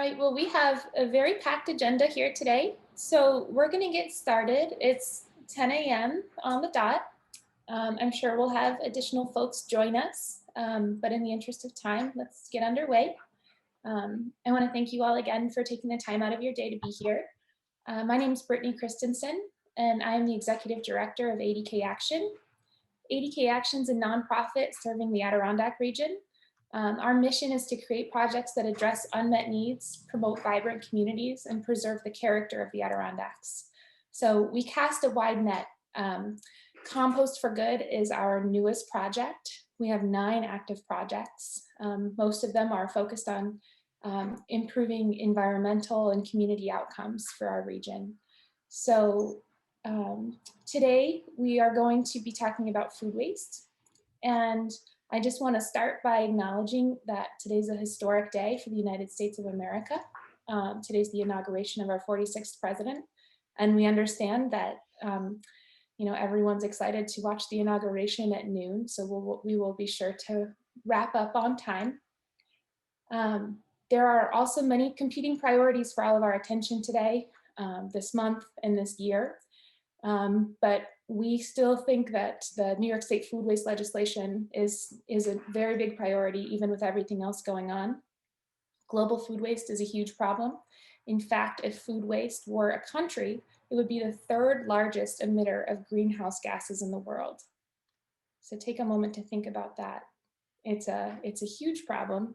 right, well, we have a very packed agenda here today. So we're going to get started. It's 10 a.m. on the dot. I'm sure we'll have additional folks join us, but in the interest of time, let's get underway. I want to thank you all again for taking the time out of your day to be here. My name is Brittany Christensen, and I am the Executive Director of AdkAction. AdkAction is a nonprofit serving the Adirondack region. Our mission is to create projects that address unmet needs, promote vibrant communities, and preserve the character of the Adirondacks. So we cast a wide net. Compost for Good is our newest project. We have 9 active projects. Most of them are focused on improving environmental and community outcomes for our region. So today we are going to be talking about food waste. And I just want to start by acknowledging that today's a historic day for the United States of America. Today's the inauguration of our 46th president. And we understand that everyone's excited to watch the inauguration at noon. So we will be sure to wrap up on time. There are also many competing priorities for all of our attention today, this month and this year. But we still think that the New York State food waste legislation is a very big priority, even with everything else going on. Global food waste is a huge problem. In fact, if food waste were a country, it would be the 3rd largest emitter of greenhouse gases in the world. So take a moment to think about that. It's a huge problem,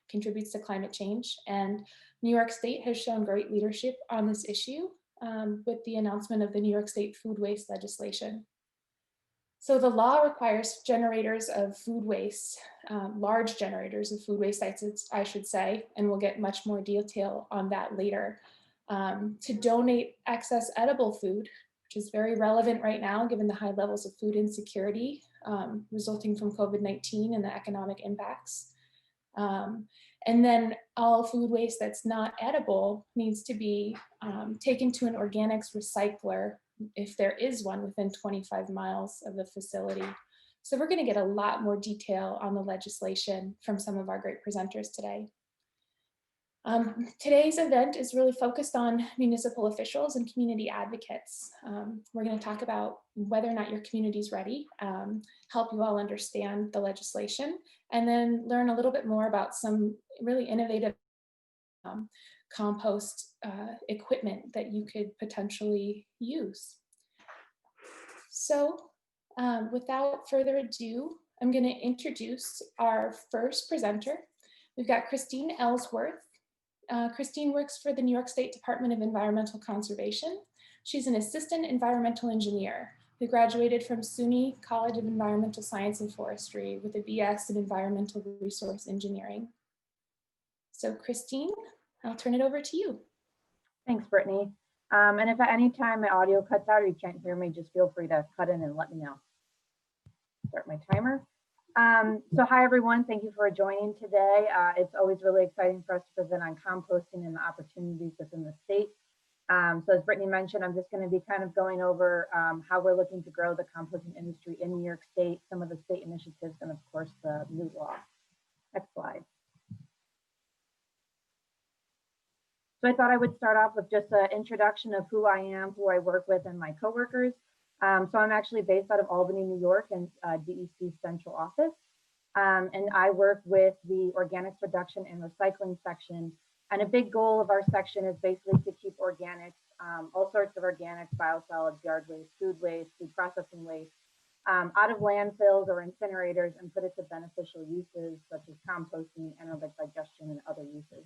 contributes to climate change, and New York State has shown great leadership on this issue with the announcement of the New York State food waste legislation. So the law requires generators of food waste, large generators of food waste sites, I should say, and we'll get much more detail on that later, to donate excess edible food, which is very relevant right now given the high levels of food insecurity resulting from COVID-19 and the economic impacts. And then all food waste that's not edible needs to be taken to an organics recycler if there is one within 25 miles of the facility. So we're going to get a lot more detail on the legislation from some of our great presenters today. Today's event is really focused on municipal officials and community advocates. We're going to talk about whether or not your community is ready, help you all understand the legislation, and then learn a little bit more about some really innovative compost equipment that you could potentially use. So without further ado, I'm going to introduce our first presenter. We've got Christine Ellsworth. Christine works for the New York State Department of Environmental Conservation. She's an assistant environmental engineer who graduated from SUNY College of Environmental Science and Forestry with a BS in Environmental Resource Engineering. So Christine, I'll turn it over to you. Thanks, Brittany. And if at any time my audio cuts out or you can't hear me, just feel free to cut in and let me know. Start my timer. So hi, everyone. Thank you for joining today. It's always really exciting for us to present on composting and the opportunities within the state. So as Brittany mentioned, I'm just going to be kind of going over how we're looking to grow the composting industry in New York State, some of the state initiatives, and of course, the new law. Next slide. So I thought I would start off with just an introduction of who I am, who I work with, and my coworkers. So I'm actually based out of Albany, New York, in DEC's central office. And I work with the organics reduction and recycling section. And a big goal of our section is basically to keep organics, all sorts of organics, biosolids, yard waste, food processing waste, out of landfills or incinerators and put it to beneficial uses such as composting, anaerobic digestion, and other uses.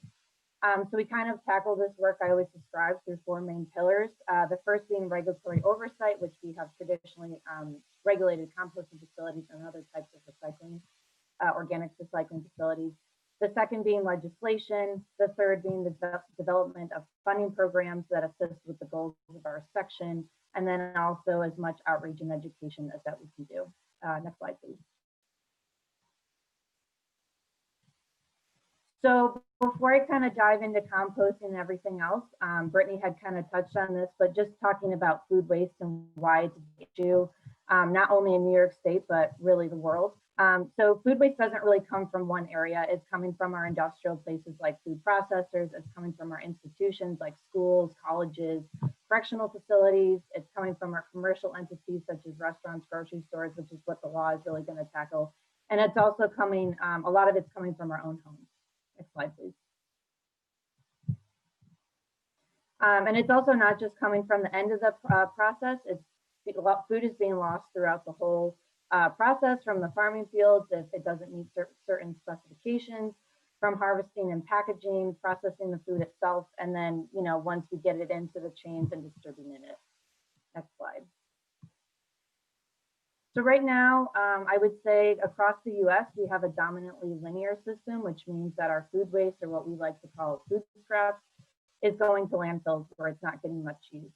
So we kind of tackle this work, I always describe, through 4 main pillars. The first being regulatory oversight, which we have traditionally regulated composting facilities and other types of recycling, organics recycling facilities. The second being legislation. The third being the development of funding programs that assist with the goals of our section. And then also as much outreach and education as that we can do. Next slide, please. So before I kind of dive into composting and everything else, Brittany had kind of touched on this, but just talking about food waste and why it's an issue, not only in New York State, but really the world. So food waste doesn't really come from one area. It's coming from our industrial places like food processors. It's coming from our institutions like schools, colleges, correctional facilities. It's coming from our commercial entities such as restaurants, grocery stores, which is what the law is really going to tackle. And it's also coming, a lot of it's coming from our own homes. Next slide, please. And it's also not just coming from the end of the process. Food is being lost throughout the whole process, from the farming fields if it doesn't meet certain specifications, from harvesting and packaging, processing the food itself, and then, you know, once we get it into the chains and distributing it. Next slide. So right now, I would say across the US, we have a dominantly linear system, which means that our food waste, or what we like to call food scraps, is going to landfills where it's not getting much use.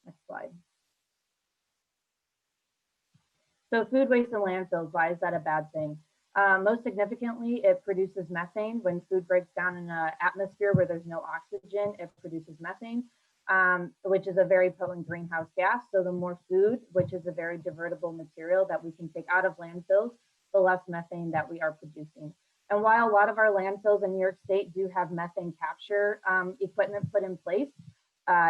Next slide. So food waste in landfills, why is that a bad thing? Most significantly, it produces methane. When food breaks down in an atmosphere where there's no oxygen, it produces methane, which is a very potent greenhouse gas. So the more food, which is a very divertible material that we can take out of landfills, the less methane that we are producing. And while a lot of our landfills in New York State do have methane capture equipment put in place,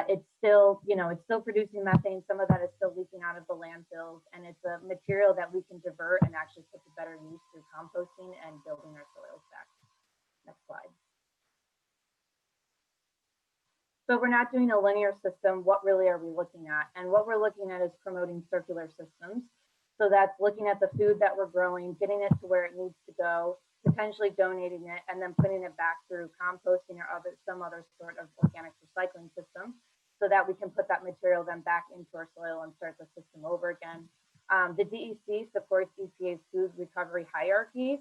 it's still, you know, it's still producing methane. Some of that is still leaking out of the landfills, and it's a material that we can divert and actually put to better use through composting and building our soils back. Next slide. So we're not doing a linear system. What really are we looking at? And what we're looking at is promoting circular systems. So that's looking at the food that we're growing, getting it to where it needs to go, potentially donating it, and then putting it back through composting or some other sort of organic recycling system, so that we can put that material then back into our soil and start the system over again. The DEC supports EPA's food recovery hierarchy.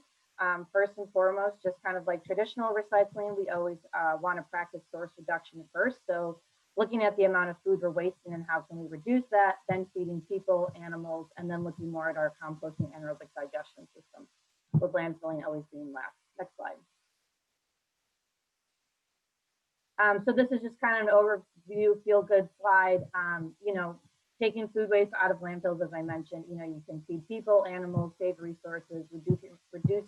First and foremost, just kind of like traditional recycling, we always want to practice source reduction first. So looking at the amount of food we're wasting and how can we reduce that, then feeding people, animals, and then looking more at our composting anaerobic digestion system, with landfilling always being last. Next slide. So this is just kind of an overview, feel-good slide. You know, taking food waste out of landfills, as I mentioned, you know, you can feed people, animals, save resources, reduce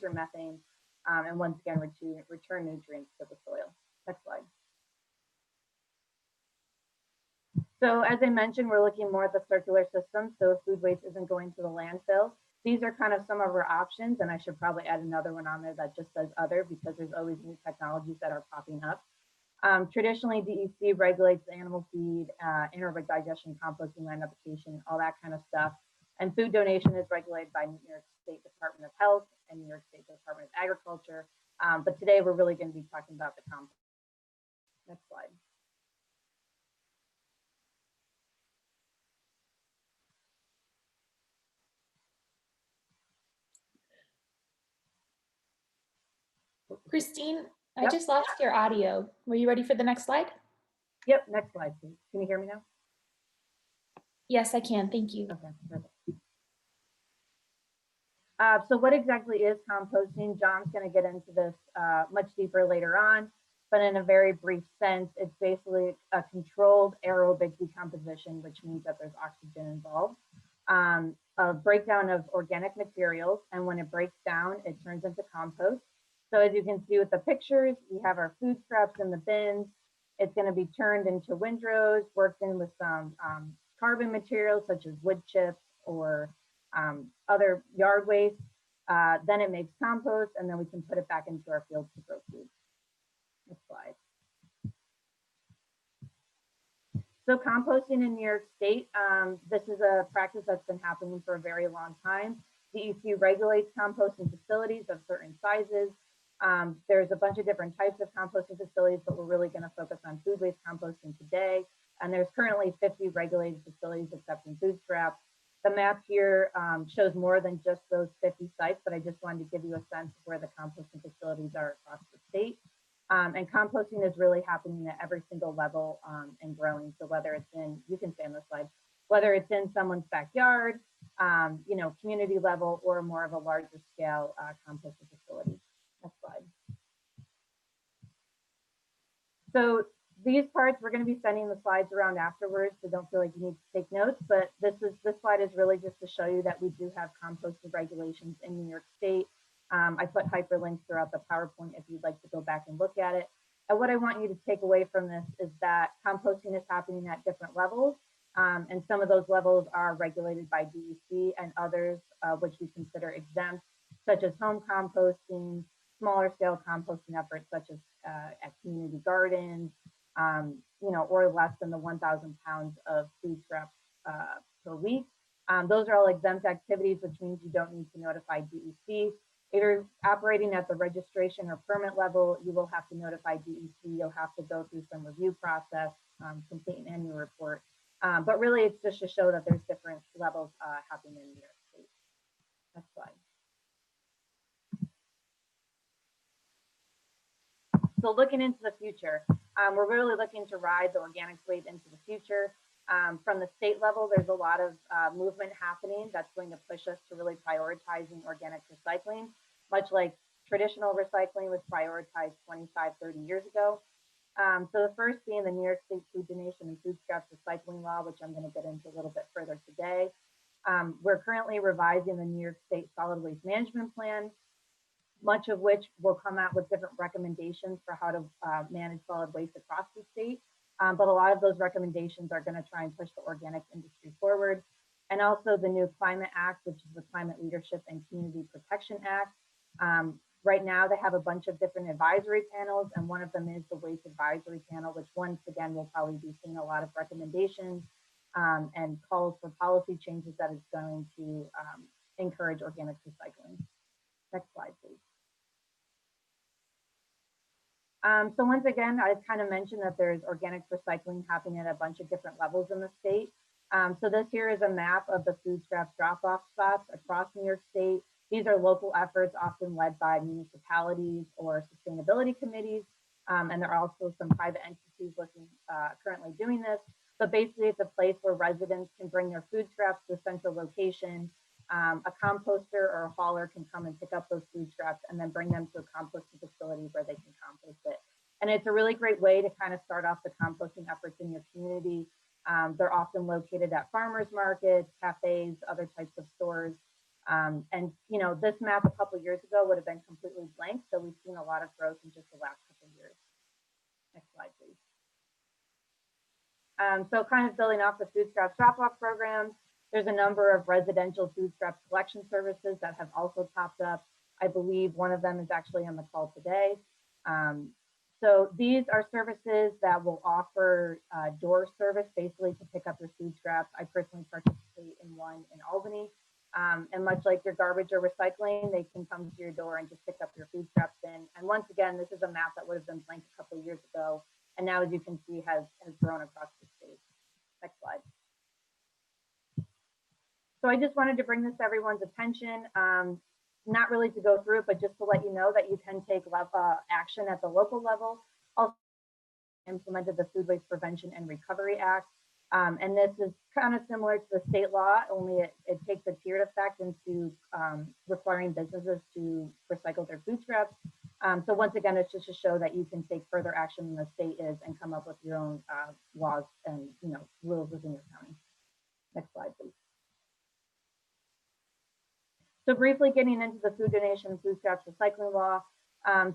your methane, and once again, return nutrients to the soil. Next slide. So as I mentioned, we're looking more at the circular system. So if food waste isn't going to the landfill, these are kind of some of our options. And I should probably add another one on there that just says other, because there's always new technologies that are popping up. Traditionally, DEC regulates animal feed, anaerobic digestion, composting, land application, all that kind of stuff. And food donation is regulated by New York State Department of Health and New York State Department of Agriculture. But today we're really going to be talking about the compost. Next slide. Christine, I Yep. just lost your audio. Were you ready for the next slide? Yep, next slide, please. Can you hear me now? Yes, I can. Thank you. Okay, perfect. So what exactly is composting? John's going to get into this much deeper later on, but in a very brief sense, it's basically a controlled aerobic decomposition, which means that there's oxygen involved. A breakdown of organic materials, and when it breaks down, it turns into compost. So as you can see with the pictures, we have our food scraps in the bins. It's going to be turned into windrows, worked in with some carbon materials such as wood chips or other yard waste. Then it makes compost, and then we can put it back into our fields to grow food. Next slide. So composting in New York State, this is a practice that's been happening for a very long time. The DEC regulates composting facilities of certain sizes. There's a bunch of different types of composting facilities, but we're really going to focus on food waste composting today. And there's currently 50 regulated facilities accepting food scraps. The map here shows more than just those 50 sites, but I just wanted to give you a sense of where the composting facilities are across the state. And composting is really happening at every single level and growing. So whether it's in, you can stay on this slide, whether it's in someone's backyard, you know, community level, or more of a larger scale composting facility. Next slide. So these parts, we're going to be sending the slides around afterwards, so don't feel like you need to take notes, but this slide is really just to show you that we do have composting regulations in New York State. I put hyperlinks throughout the PowerPoint if you'd like to go back and look at it. And what I want you to take away from this is that composting is happening at different levels, and some of those levels are regulated by DEC and others which we consider exempt, such as home composting, smaller scale composting efforts such as at community gardens, or less than the 1,000 pounds of food scraps per week. Those are all exempt activities, which means you don't need to notify DEC. If you're operating at the registration or permit level, you will have to notify DEC. You'll have to go through some review process, complete an annual report. But really, it's just to show that there's different levels happening in New York State. Next slide. So looking into the future, we're really looking to ride the organics wave into the future. From the state level, there's a lot of movement happening that's going to push us to really prioritizing organic recycling, much like traditional recycling was prioritized 25, 30 years ago. So the first being the New York State Food Donation and Food Scraps Recycling Law, which I'm going to get into a little bit further today. We're currently revising the New York State Solid Waste Management Plan, much of which will come out with different recommendations for how to manage solid waste across the state. But a lot of those recommendations are going to try and push the organic industry forward. And also the new Climate Act, which is the Climate Leadership and Community Protection Act. Right now, they have a bunch of different advisory panels, and one of them is the Waste Advisory Panel, which once again will probably be seeing a lot of recommendations and calls for policy changes that is going to encourage organic recycling. Next slide, please. So once again, I kind of mentioned that there's organic recycling happening at a bunch of different levels in the state. So this here is a map of the food scraps drop-off spots across New York State. These are local efforts often led by municipalities or sustainability committees. And there are also some private entities currently doing this. But basically, it's a place where residents can bring their food scraps to a central location. A composter or a hauler can come and pick up those food scraps and then bring them to a composting facility where they can compost it. And it's a really great way to kind of start off the composting efforts in your community. They're often located at farmers markets, cafes, other types of stores. And this map a couple of years ago would have been completely blank. So we've seen a lot of growth in just the last couple of years. Next slide, please. So kind of building off the food scraps drop-off programs, there's a number of residential food scraps collection services that have also popped up. I believe one of them is actually on the call today. So these are services that will offer door service, basically to pick up your food scraps. I personally participate in one in Albany. And much like your garbage or recycling, they can come to your door and just pick up your food scraps in. And once again, this is a map that would have been blank a couple of years ago. And now, as you can see, has grown across the state. Next slide. So I just wanted to bring this to everyone's attention, not really to go through it, but just to let you know that you can take action at the local level. Also implemented the Food Waste Prevention and Recovery Act. And this is kind of similar to the state law, only it takes a tiered effect into requiring businesses to recycle their food scraps. So once again, it's just to show that you can take further action than the state is and come up with your own laws and rules within your county. Next slide, please. So briefly getting into the food donation and food scraps recycling law.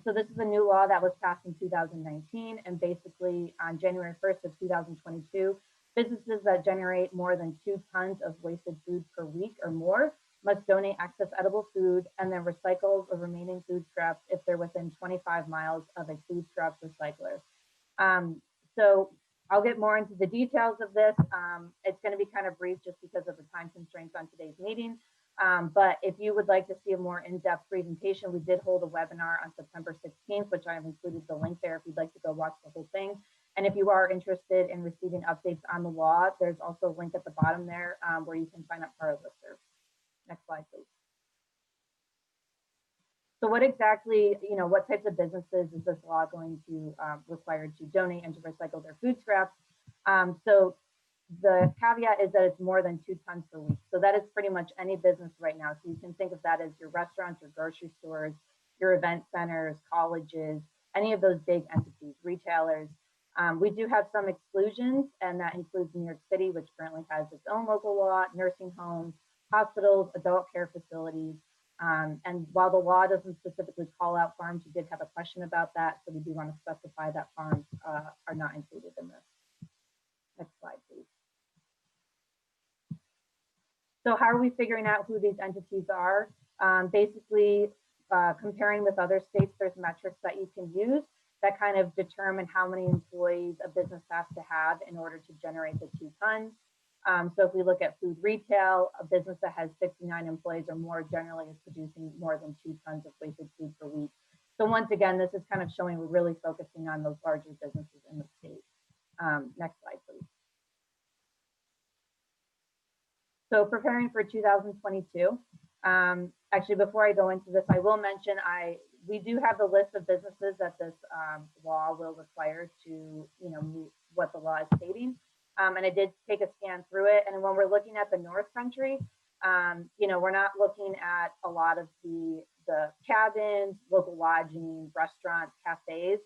So this is a new law that was passed in 2019, and basically on January 1st of 2022, businesses that generate more than 2 tons of wasted food per week or more must donate excess edible food and then recycle the remaining food scraps if they're within 25 miles of a food scraps recycler. So I'll get more into the details of this. It's going to be kind of brief just because of the time constraints on today's meeting. But if you would like to see a more in-depth presentation, we did hold a webinar on September 16th, which I have included the link there if you'd like to go watch the whole thing. And if you are interested in receiving updates on the law, there's also a link at the bottom there where you can sign up for our listserv. Next slide, please. So what exactly, what types of businesses is this law going to require to donate and to recycle their food scraps? So the caveat is that it's more than 2 tons per week. So that is pretty much any business right now. So you can think of that as your restaurants, your grocery stores, your event centers, colleges, any of those big entities, retailers. We do have some exclusions, and that includes New York City, which currently has its own local law, nursing homes, hospitals, adult care facilities. And while the law doesn't specifically call out farms, you did have a question about that, so we do want to specify that farms are not included in this. Next slide, please. So how are we figuring out who these entities are? Basically, comparing with other states, there's metrics that you can use that kind of determine how many employees a business has to have in order to generate the 2 tons. So if we look at food retail, a business that has 69 employees or more generally is producing more than 2 tons of wasted food per week. So once again, this is kind of showing we're really focusing on those larger businesses in the state. Next slide, please. So preparing for 2022. Actually, before I go into this, I will mention we do have the list of businesses that this law will require to meet what the law is stating. And I did take a scan through it. And when we're looking at the North Country, we're not looking at a lot of the cabins, local lodging, restaurants, cafes.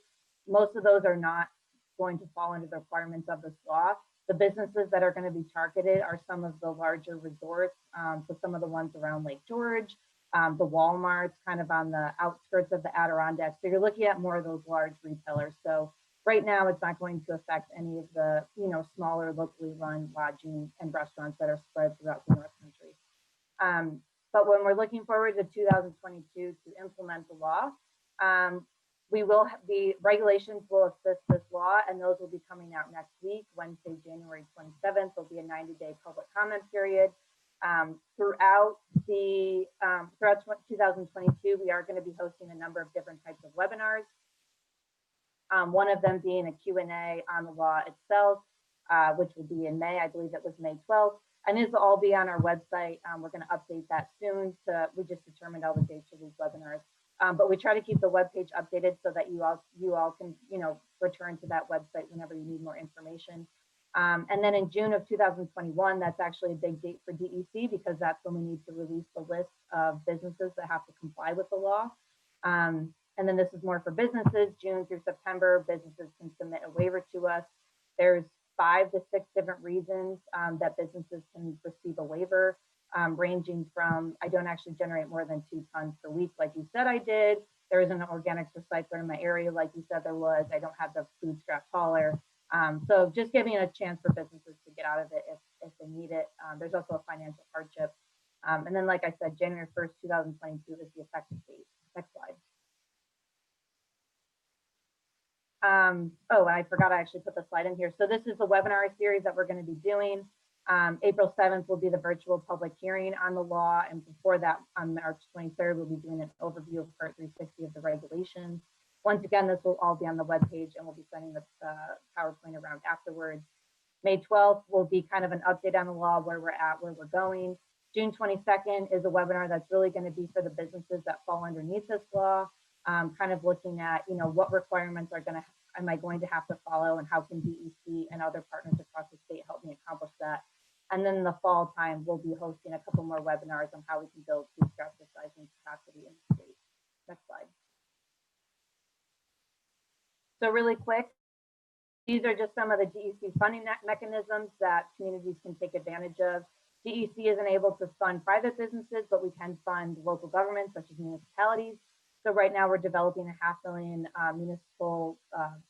Most of those are not going to fall under the requirements of this law. The businesses that are going to be targeted are some of the larger resorts, so some of the ones around Lake George, the Walmarts kind of on the outskirts of the Adirondacks. So you're looking at more of those large retailers. So right now it's not going to affect any of the smaller locally run lodging and restaurants that are spread throughout the North Country. But when we're looking forward to 2022 to implement the law, the regulations will assist this law, and those will be coming out next week, Wednesday, January 27th. There'll be a 90-day public comment period. Throughout 2022, we are going to be hosting a number of different types of webinars. One of them being a Q&A on the law itself, which will be in May. I believe it was May 12th. And this will all be on our website. We're going to update that soon. We just determined all the dates for these webinars. But we try to keep the webpage updated so that you all can return to that website whenever you need more information. And then in June of 2021, that's actually a big date for DEC because that's when we need to release the list of businesses that have to comply with the law. And then this is more for businesses. June through September, businesses can submit a waiver to us. There's 5 to 6 different reasons that businesses can receive a waiver. Ranging from, I don't actually generate more than 2 tons per week, like you said I did. There isn't an organics recycler in my area, like you said there was. I don't have the food scrap hauler. So just giving a chance for businesses to get out of it if they need it. There's also a financial hardship. And then, like I said, January 1st, 2022 is the effective date. Next slide. Oh, and I forgot I actually put the slide in here. So this is the webinar series that we're going to be doing. April 7th will be the virtual public hearing on the law. And before that, on March 23rd, we'll be doing an overview of Part 360 of the regulations. Once again, this will all be on the webpage and we'll be sending the PowerPoint around afterwards. May 12th will be kind of an update on the law, where we're at, where we're going. June 22nd is a webinar that's really going to be for the businesses that fall underneath this law, kind of looking at, what requirements am I going to have to follow, and how can DEC and other partners across the state help me accomplish that. And then in the fall time, we'll be hosting a couple more webinars on how we can build food scrap recycling capacity in the state. Next slide. So really quick, these are just some of the DEC funding mechanisms that communities can take advantage of. DEC isn't able to fund private businesses, but we can fund local governments such as municipalities. So right now we're developing a $500,000 municipal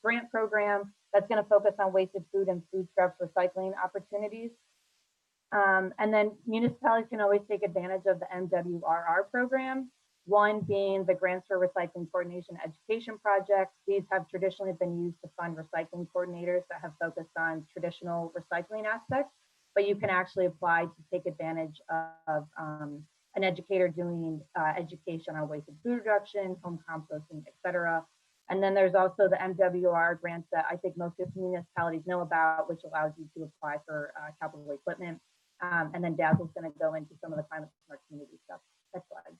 grant program that's going to focus on wasted food and food scraps recycling opportunities. And then municipalities can always take advantage of the MWRR program. One being the Grants for Recycling Coordination Education Projects. These have traditionally been used to fund recycling coordinators that have focused on traditional recycling aspects, but you can actually apply to take advantage of an educator doing education on wasted food reduction, home composting, etc. And then there's also the MWR grants that I think most municipalities know about, which allows you to apply for capital equipment. And then Dazzle's going to go into some of the climate smart community stuff. Next slide.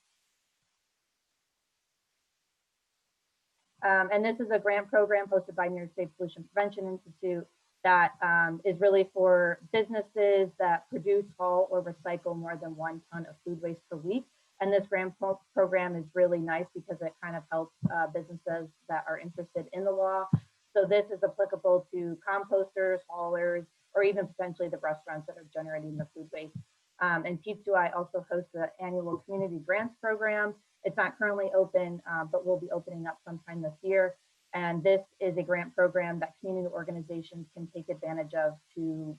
And this is a grant program hosted by New York State Pollution Prevention Institute that is really for businesses that produce, haul, or recycle more than 1 ton of food waste per week. And this grant program is really nice because it kind of helps businesses that are interested in the law. So this is applicable to composters, haulers, or even potentially the restaurants that are generating the food waste. And P2I also hosts the annual community grants program. It's not currently open, but will be opening up sometime this year. And this is a grant program that community organizations can take advantage of to,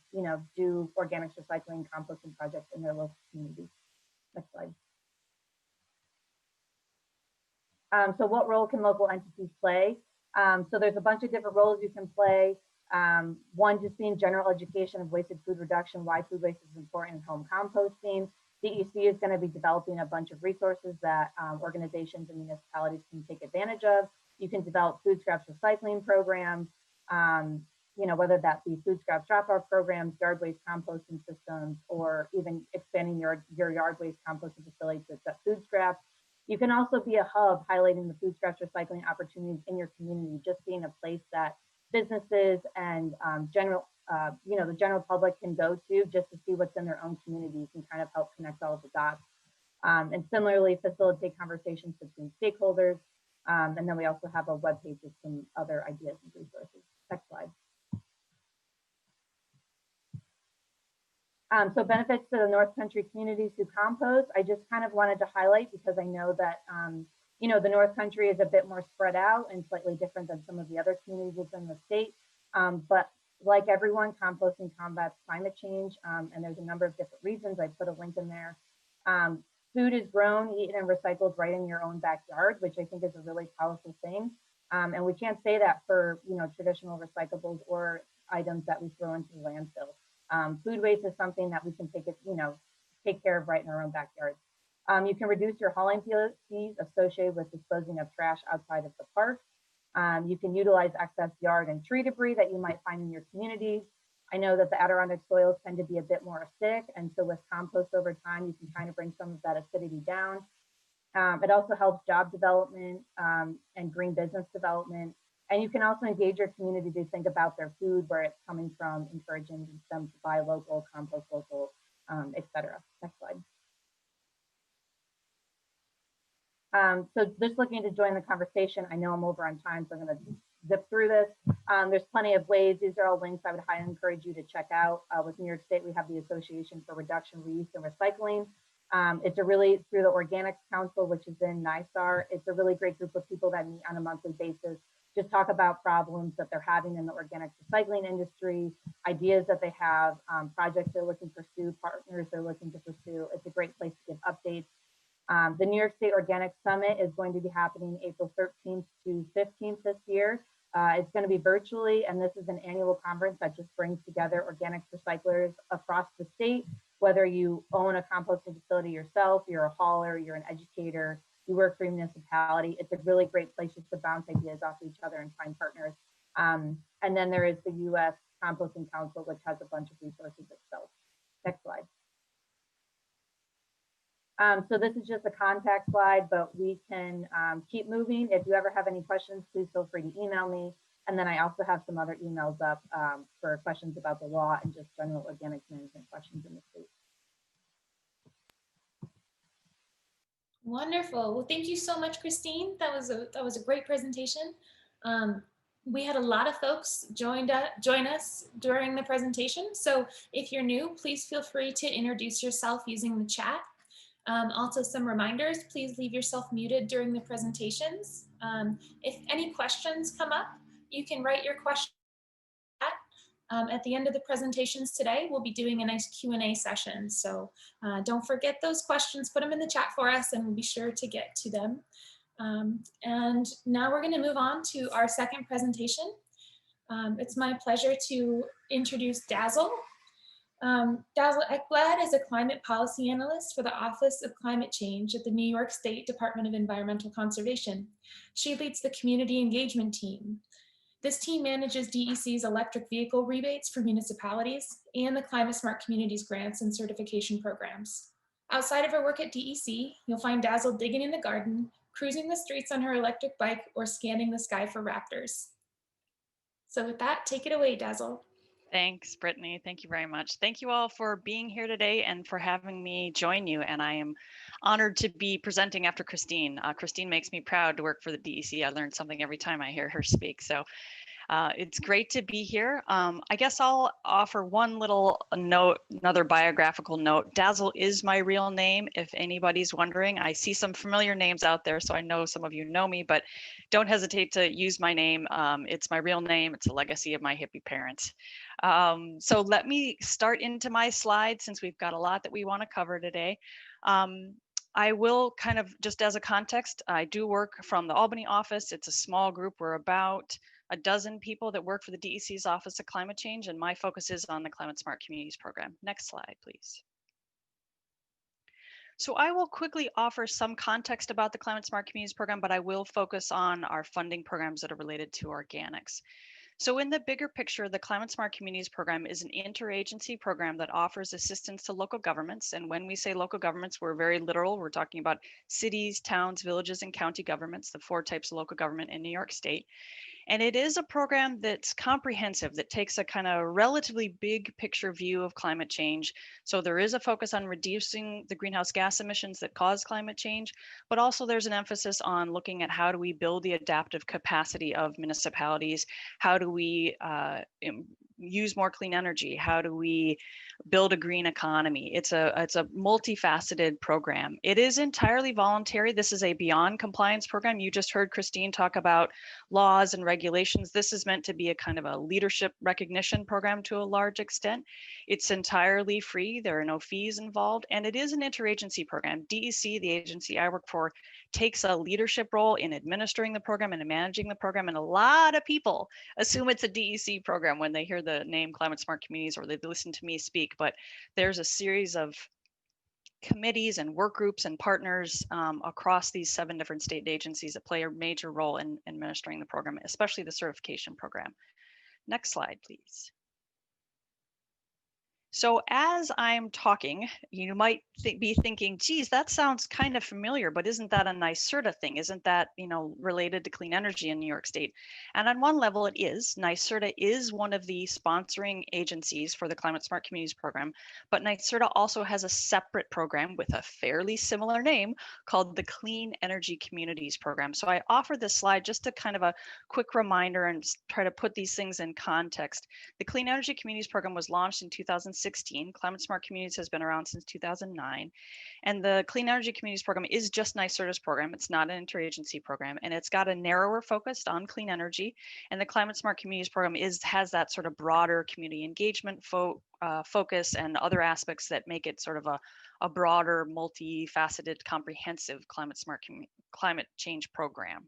do organics recycling, composting projects in their local communities. Next slide. So what role can local entities play? So there's a bunch of different roles you can play. One, just being general education of wasted food reduction, why food waste is important in home composting. DEC is going to be developing a bunch of resources that organizations and municipalities can take advantage of. You can develop food scraps recycling programs, whether that be food scraps drop-off programs, yard waste composting systems, or even expanding your yard waste composting facility to accept food scraps. You can also be a hub highlighting the food scraps recycling opportunities in your community, just being a place that businesses and the general public can go to just to see what's in their own communities and kind of help connect all of the dots. And similarly, facilitate conversations between stakeholders. And then we also have a webpage with some other ideas and resources. Next slide. So benefits to the North Country communities who compost. I just kind of wanted to highlight because I know that, the North Country is a bit more spread out and slightly different than some of the other communities within the state. But like everyone, composting combats climate change, and there's a number of different reasons. I put a link in there. Food is grown, eaten, and recycled right in your own backyard, which I think is a really powerful thing. And we can't say that for traditional recyclables or items that we throw into the landfill. Food waste is something that we can take care of right in our own backyard. You can reduce your hauling fees associated with disposing of trash outside of the park. You can utilize excess yard and tree debris that you might find in your communities. I know that the Adirondack soils tend to be a bit more acidic, and so with compost over time, you can kind of bring some of that acidity down. It also helps job development and green business development. And you can also engage your community to think about their food, where it's coming from, encouraging them to buy local, compost local, etc. Next slide. So just looking to join the conversation. I know I'm over on time, so I'm going to zip through this. There's plenty of ways. These are all links I would highly encourage you to check out. With New York State, we have the Association for Reduction, Reuse, and Recycling. It's through the Organics Council, which is in NYSAR. It's a really great group of people that meet on a monthly basis, just talk about problems that they're having in the organic recycling industry, ideas that they have, projects they're looking to pursue, partners they're looking to pursue. It's a great place to give updates. The New York State Organic Summit is going to be happening April 13th to 15th this year. It's going to be virtually, and this is an annual conference that just brings together organics recyclers across the state, whether you own a composting facility yourself, you're a hauler, you're an educator, you work for a municipality. It's a really great place just to bounce ideas off each other and find partners. And then there is the US Composting Council, which has a bunch of resources itself. Next slide. So this is just a contact slide, but we can keep moving. If you ever have any questions, please feel free to email me. And then I also have some other emails up for questions about the law and just general organics management questions in the state. Wonderful. Well, thank you so much, Christine. That was a great presentation. We had a lot of folks join us during the presentation. So if you're new, please feel free to introduce yourself using the chat. Also, some reminders, please leave yourself muted during the presentations. If any questions come up, you can write your question at the end of the presentations today. We'll be doing a nice Q&A session. So don't forget those questions, put them in the chat for us and we'll be sure to get to them. And now we're gonna move on to our second presentation. It's my pleasure to introduce Dazzle. Dazzle Ekblad is a climate policy analyst for the Office of Climate Change at the New York State Department of Environmental Conservation. She leads the community engagement team. This team manages DEC's electric vehicle rebates for municipalities and the Climate Smart Communities grants and certification programs. Outside of her work at DEC, you'll find Dazzle digging in the garden, cruising the streets on her electric bike, or scanning the sky for raptors. So with that, take it away, Dazzle. Thanks, Brittany. Thank you very much. Thank you all for being here today and for having me join you. And I am honored to be presenting after Christine. Christine makes me proud to work for the DEC. I learn something every time I hear her speak. So It's great to be here. I guess I'll offer one little note, another biographical note. Dazzle is my real name, if anybody's wondering. I see some familiar names out there, so I know some of you know me, but don't hesitate to use my name. It's my real name. It's a legacy of my hippie parents. So let me start into my slides since we've got a lot that we want to cover today. I will kind of, just as a context, I do work from the Albany office. It's a small group. We're about a dozen people that work for the DEC's Office of Climate Change, and my focus is on the Climate Smart Communities program. Next slide, please. So I will quickly offer some context about the Climate Smart Communities program, but I will focus on our funding programs that are related to organics. So in the bigger picture, the Climate Smart Communities program is an interagency program that offers assistance to local governments. And when we say local governments, we're very literal. We're talking about cities, towns, villages, and county governments, the 4 types of local government in New York State. And it is a program that's comprehensive, that takes a kind of relatively big picture view of climate change. So there is a focus on reducing the greenhouse gas emissions that cause climate change, but also there's an emphasis on looking at how do we build the adaptive capacity of municipalities? How do we use more clean energy? How do we build a green economy? It's a multifaceted program. It is entirely voluntary. This is a beyond compliance program. You just heard Christine talk about laws and regulations. This is meant to be a kind of a leadership recognition program to a large extent. It's entirely free. There are no fees involved, and it is an interagency program. DEC, the agency I work for, takes a leadership role in administering the program and in managing the program, and a lot of people assume it's a DEC program when they hear the name Climate Smart Communities or they listen to me speak, but there's a series of committees and work groups and partners across these 7 different state agencies that play a major role in administering the program, especially the certification program. Next slide, please. So as I'm talking, you might be thinking, geez, that sounds kind of familiar, but isn't that a NYSERDA thing? Isn't that, related to clean energy in New York State? And on one level it is. NYSERDA is one of the sponsoring agencies for the Climate Smart Communities program, but NYSERDA also has a separate program with a fairly similar name called the Clean Energy Communities program. So I offer this slide just to kind of a quick reminder and try to put these things in context. The Clean Energy Communities program was launched in 2016. Climate Smart Communities has been around since 2009. And the Clean Energy Communities program is just NYSERDA's program. It's not an interagency program, and it's got a narrower focus on clean energy. And the Climate Smart Communities program has that sort of broader community engagement focus and other aspects that make it sort of a broader, multifaceted, comprehensive climate change program.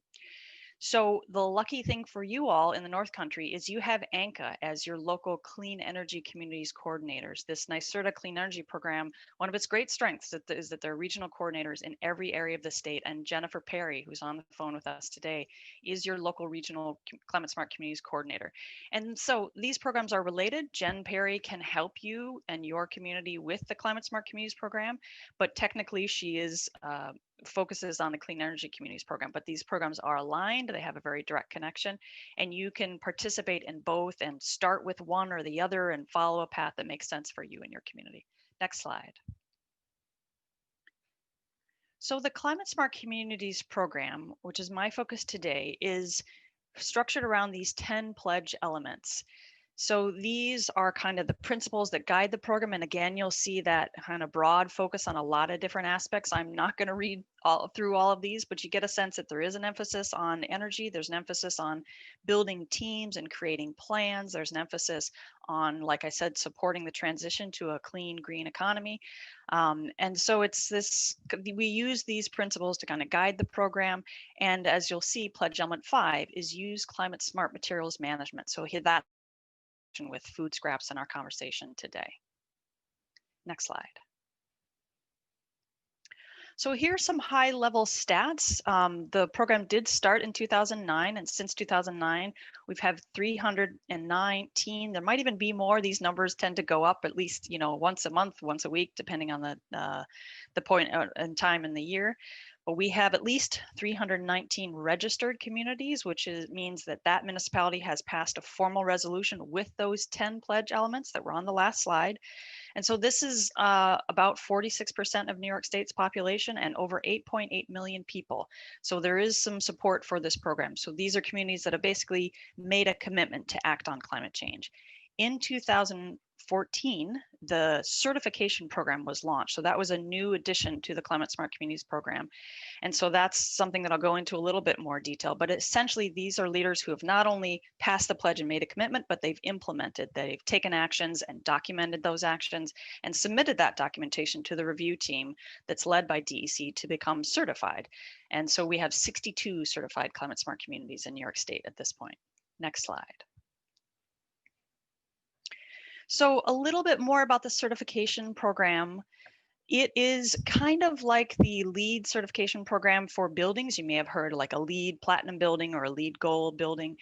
So the lucky thing for you all in the North Country is you have ANCA as your local clean energy communities coordinators. This NYSERDA Clean Energy program, one of its great strengths is that there are regional coordinators in every area of the state. And Jennifer Perry, who's on the phone with us today, is your local regional Climate Smart Communities coordinator. And so these programs are related. Jen Perry can help you and your community with the Climate Smart Communities program, but technically she is focuses on the Clean Energy Communities program, but these programs are aligned. They have a very direct connection, and you can participate in both and start with one or the other and follow a path that makes sense for you and your community. Next slide. So the Climate Smart Communities program, which is my focus today, is structured around these 10 pledge elements. So these are kind of the principles that guide the program. And again, you'll see that kind of broad focus on a lot of different aspects. I'm not going to read through all of these, but you get a sense that there is an emphasis on energy. There's an emphasis on building teams and creating plans. There's an emphasis on, like I said, supporting the transition to a clean, green economy. And so we use these principles to kind of guide the program. And as you'll see, pledge element 5 is use climate smart materials management. So that with food scraps in our conversation today. Next slide. So here's some high level stats. The program did start in 2009, and since 2009, we've had 319. There might even be more. These numbers tend to go up at least, once a month, once a week, depending on the point in time in the year. But we have at least 319 registered communities, which means that municipality has passed a formal resolution with those 10 pledge elements that were on the last slide. And so this is about 46% of New York State's population and over 8.8 million people. So there is some support for this program. So these are communities that have basically made a commitment to act on climate change. In 2014, the certification program was launched. So that was a new addition to the Climate Smart Communities program. And so that's something that I'll go into a little bit more detail, but essentially these are leaders who have not only passed the pledge and made a commitment, but they've implemented, they've taken actions and documented those actions and submitted that documentation to the review team that's led by DEC to become certified. And so we have 62 certified climate smart communities in New York State at this point. Next slide. So a little bit more about the certification program. It is kind of like the LEED certification program for buildings. You may have heard like a LEED Platinum building or a LEED Gold building.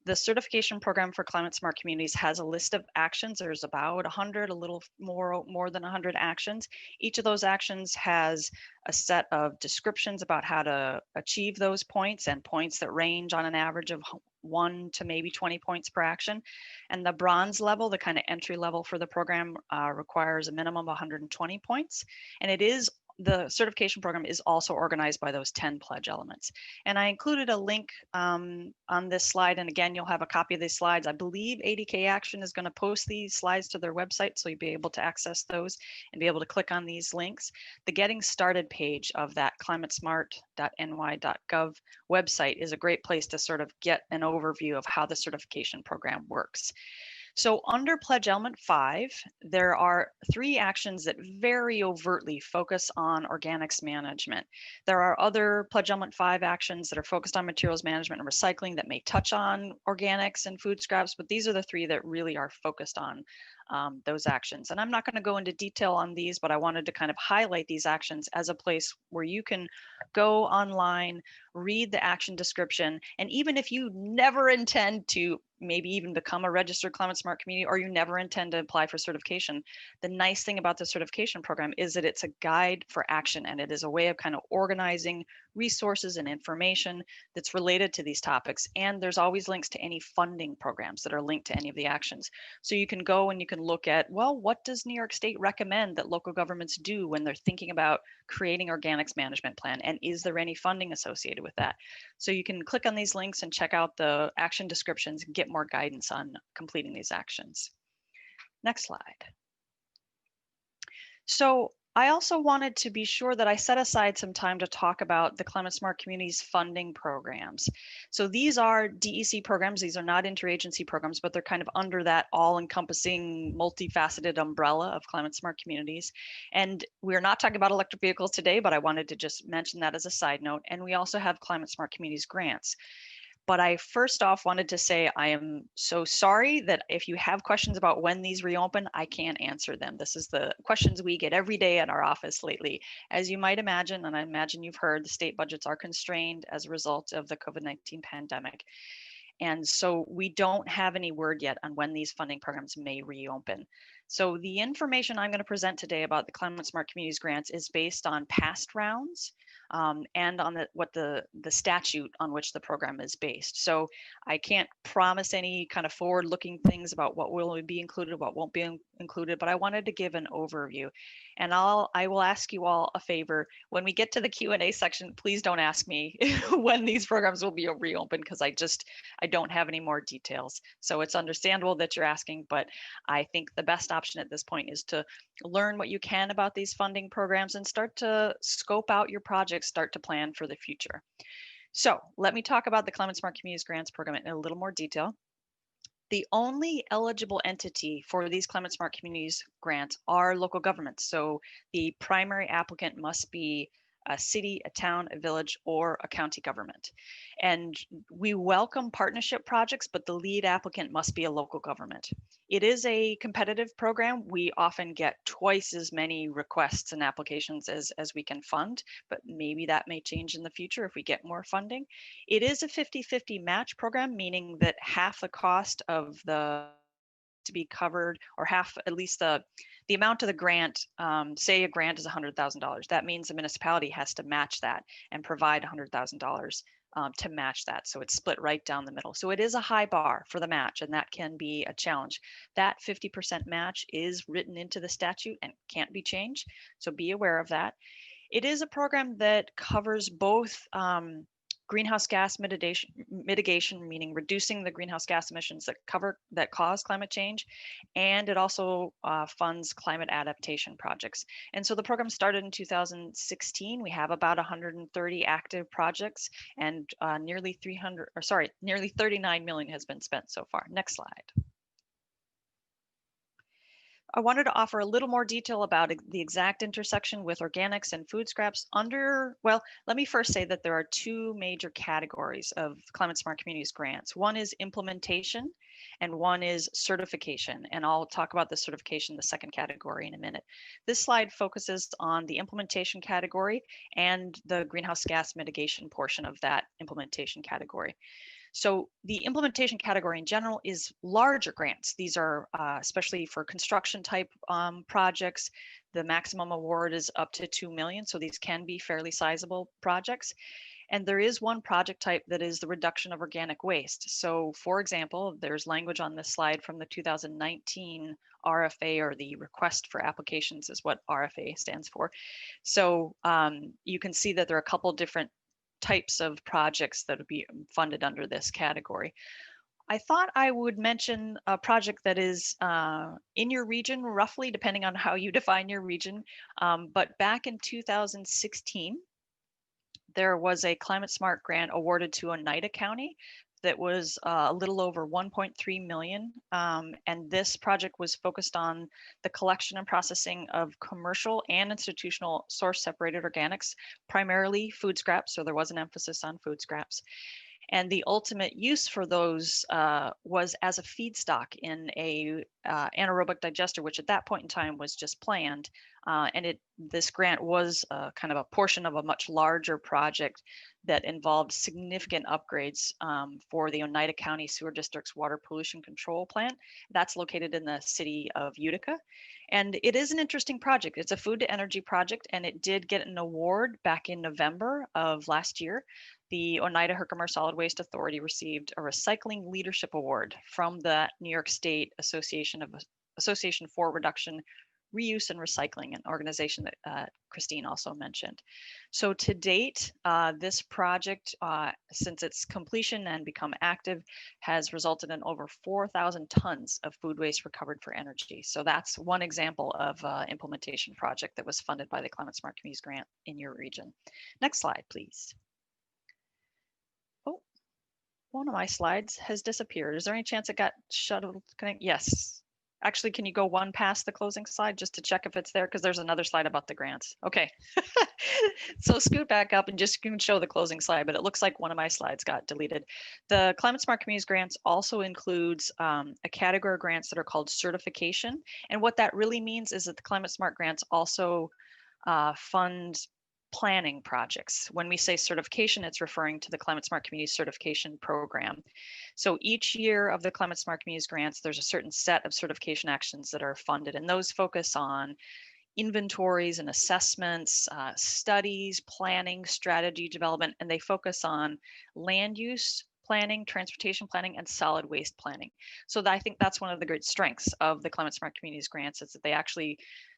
The certification program for climate smart communities has a list of actions. There's about 100, a little more than 100 actions. Each of those actions has a set of descriptions about how to achieve those points and points that range on an average of 1 to maybe 20 points per action. And the bronze level, the kind of entry level for the program, requires a minimum of 120 points. And the certification program is also organized by those 10 pledge elements. And I included a link on this slide. And again, you'll have a copy of these slides. I believe AdkAction is going to post these slides to their website, so you'll be able to access those and be able to click on these links. The Getting Started page of that climatesmart.ny.gov website is a great place to sort of get an overview of how the certification program works. So under Pledge Element 5, there are 3 actions that very overtly focus on organics management. There are other Pledge Element 5 actions that are focused on materials management and recycling that may touch on organics and food scraps, but these are the 3 that really are focused on those actions. And I'm not going to go into detail on these, but I wanted to kind of highlight these actions as a place where you can go online, read the action description, and even if you never intend to maybe even become a registered climate smart community, or you never intend to apply for certification, the nice thing about the certification program is that it's a guide for action, and it is a way of kind of organizing resources and information that's related to these topics. And there's always links to any funding programs that are linked to any of the actions. So you can go and you can look at, well, what does New York State recommend that local governments do when they're thinking about creating organics management plan? And is there any funding associated with that? So you can click on these links and check out the action descriptions and get more guidance on completing these actions. Next slide. So I also wanted to be sure that I set aside some time to talk about the Climate Smart Communities funding programs. So these are DEC programs. These are not interagency programs, but they're kind of under that all-encompassing, multifaceted umbrella of Climate Smart Communities. And we're not talking about electric vehicles today, but I wanted to just mention that as a side note. And we also have Climate Smart Communities grants. But I first off wanted to say I am so sorry that if you have questions about when these reopen, I can't answer them. This is the questions we get every day at our office lately. As you might imagine, and I imagine you've heard, the state budgets are constrained as a result of the COVID-19 pandemic. And so we don't have any word yet on when these funding programs may reopen. So the information I'm going to present today about the Climate Smart Communities grants is based on past rounds and on the statute on which the program is based. So I can't promise any kind of forward-looking things about what will be included, what won't be included, but I wanted to give an overview. And I will ask you all a favor. When we get to the Q&A section, please don't ask me when these programs will be reopened, because I don't have any more details. So it's understandable that you're asking, but I think the best option at this point is to learn what you can about these funding programs and start to scope out your projects, start to plan for the future. So let me talk about the Climate Smart Communities Grants Program in a little more detail. The only eligible entity for these Climate Smart Communities grants are local governments. So the primary applicant must be a city, a town, a village, or a county government. And we welcome partnership projects, but the lead applicant must be a local government. It is a competitive program. We often get twice as many requests and applications as we can fund, but maybe that may change in the future if we get more funding. It is a 50-50 match program, meaning that half the cost of the to be covered, or half at least the amount of the grant, say a grant is $100,000. That means the municipality has to match that and provide $100,000 to match that. So it's split right down the middle. So it is a high bar for the match, and that can be a challenge. That 50% match is written into the statute and can't be changed. So be aware of that. It is a program that covers both greenhouse gas mitigation, meaning reducing the greenhouse gas emissions that cause climate change, and it also funds climate adaptation projects. And so the program started in 2016. We have about 130 active projects, and nearly 39 million has been spent so far. Next slide. I wanted to offer a little more detail about the exact intersection with organics and food scraps well, let me first say that there are two major categories of Climate Smart Communities grants. One is implementation and one is certification. And I'll talk about the certification, the second category, in a minute. This slide focuses on the implementation category and the greenhouse gas mitigation portion of that implementation category. So the implementation category in general is larger grants. These are especially for construction type projects. The maximum award is up to 2 million. So these can be fairly sizable projects. And there is one project type that is the reduction of organic waste. So for example, there's language on this slide from the 2019 RFA, or the request for applications is what RFA stands for. So you can see that there are a couple different types of projects that would be funded under this category. I thought I would mention a project that is in your region, roughly, depending on how you define your region. But back in 2016, there was a Climate Smart grant awarded to Oneida County that was a little over 1.3 million. And this project was focused on the collection and processing of commercial and institutional source separated organics, primarily food scraps. So there was an emphasis on food scraps. And the ultimate use for those was as a feedstock in a anaerobic digester, which at that point in time was just planned. And this grant was kind of a portion of a much larger project that involved significant upgrades for the Oneida County Sewer District's water pollution control plant. That's located in the city of Utica. And it is an interesting project. It's a food to energy project, and it did get an award back in November of last year. The Oneida Herkimer Solid Waste Authority received a Recycling Leadership Award from the New York State Association for Reduction, Reuse, and Recycling, an organization that Christine also mentioned. So to date, this project, since its completion and become active, has resulted in over 4,000 tons of food waste recovered for energy. So that's one example of implementation project that was funded by the Climate Smart Communities grant in your region. Next slide, please. One of my slides has disappeared. Is there any chance it got shuttled? Yes. Actually, can you go one past the closing slide just to check if it's there? Because there's another slide about the grants. Okay. So scoot back up and just can show the closing slide, but it looks like one of my slides got deleted. The Climate Smart Communities grants also includes a category of grants that are called certification. And what that really means is that the Climate Smart grants also fund planning projects. When we say certification, it's referring to the Climate Smart Communities certification program. So each year of the Climate Smart Communities grants, there's a certain set of certification actions that are funded, and those focus on inventories and assessments, studies, planning, strategy development, and they focus on land use planning, transportation planning, and solid waste planning. So I think that's one of the great strengths of the Climate Smart Communities grants, is that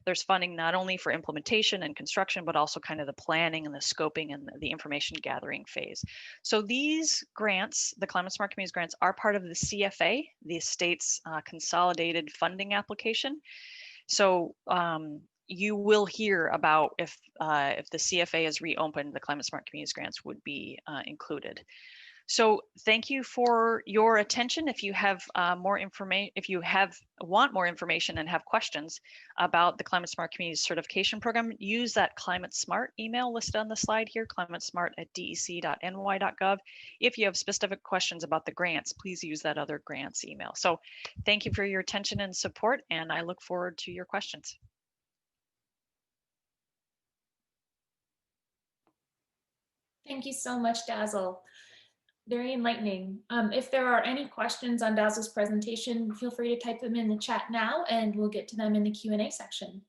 there's funding not only for implementation and construction, but also kind of the planning and the scoping and the information gathering phase. So these grants, the Climate Smart Communities grants, are part of the CFA, the state's consolidated funding application. So you will hear about if the CFA is reopened, the Climate Smart Communities grants would be included. So thank you for your attention. If you have more information, if you want more information and have questions about the Climate Smart Communities certification program, use that Climate Smart email listed on the slide here, climatesmart@dec.ny.gov. If you have specific questions about the grants, please use that other grants email. So thank you for your attention and support, and I look forward to your questions. Thank you so much, Dazzle. Very enlightening. If there are any questions on Dazzle's presentation, feel free to type them in the chat now and we'll get to them in the Q&A section.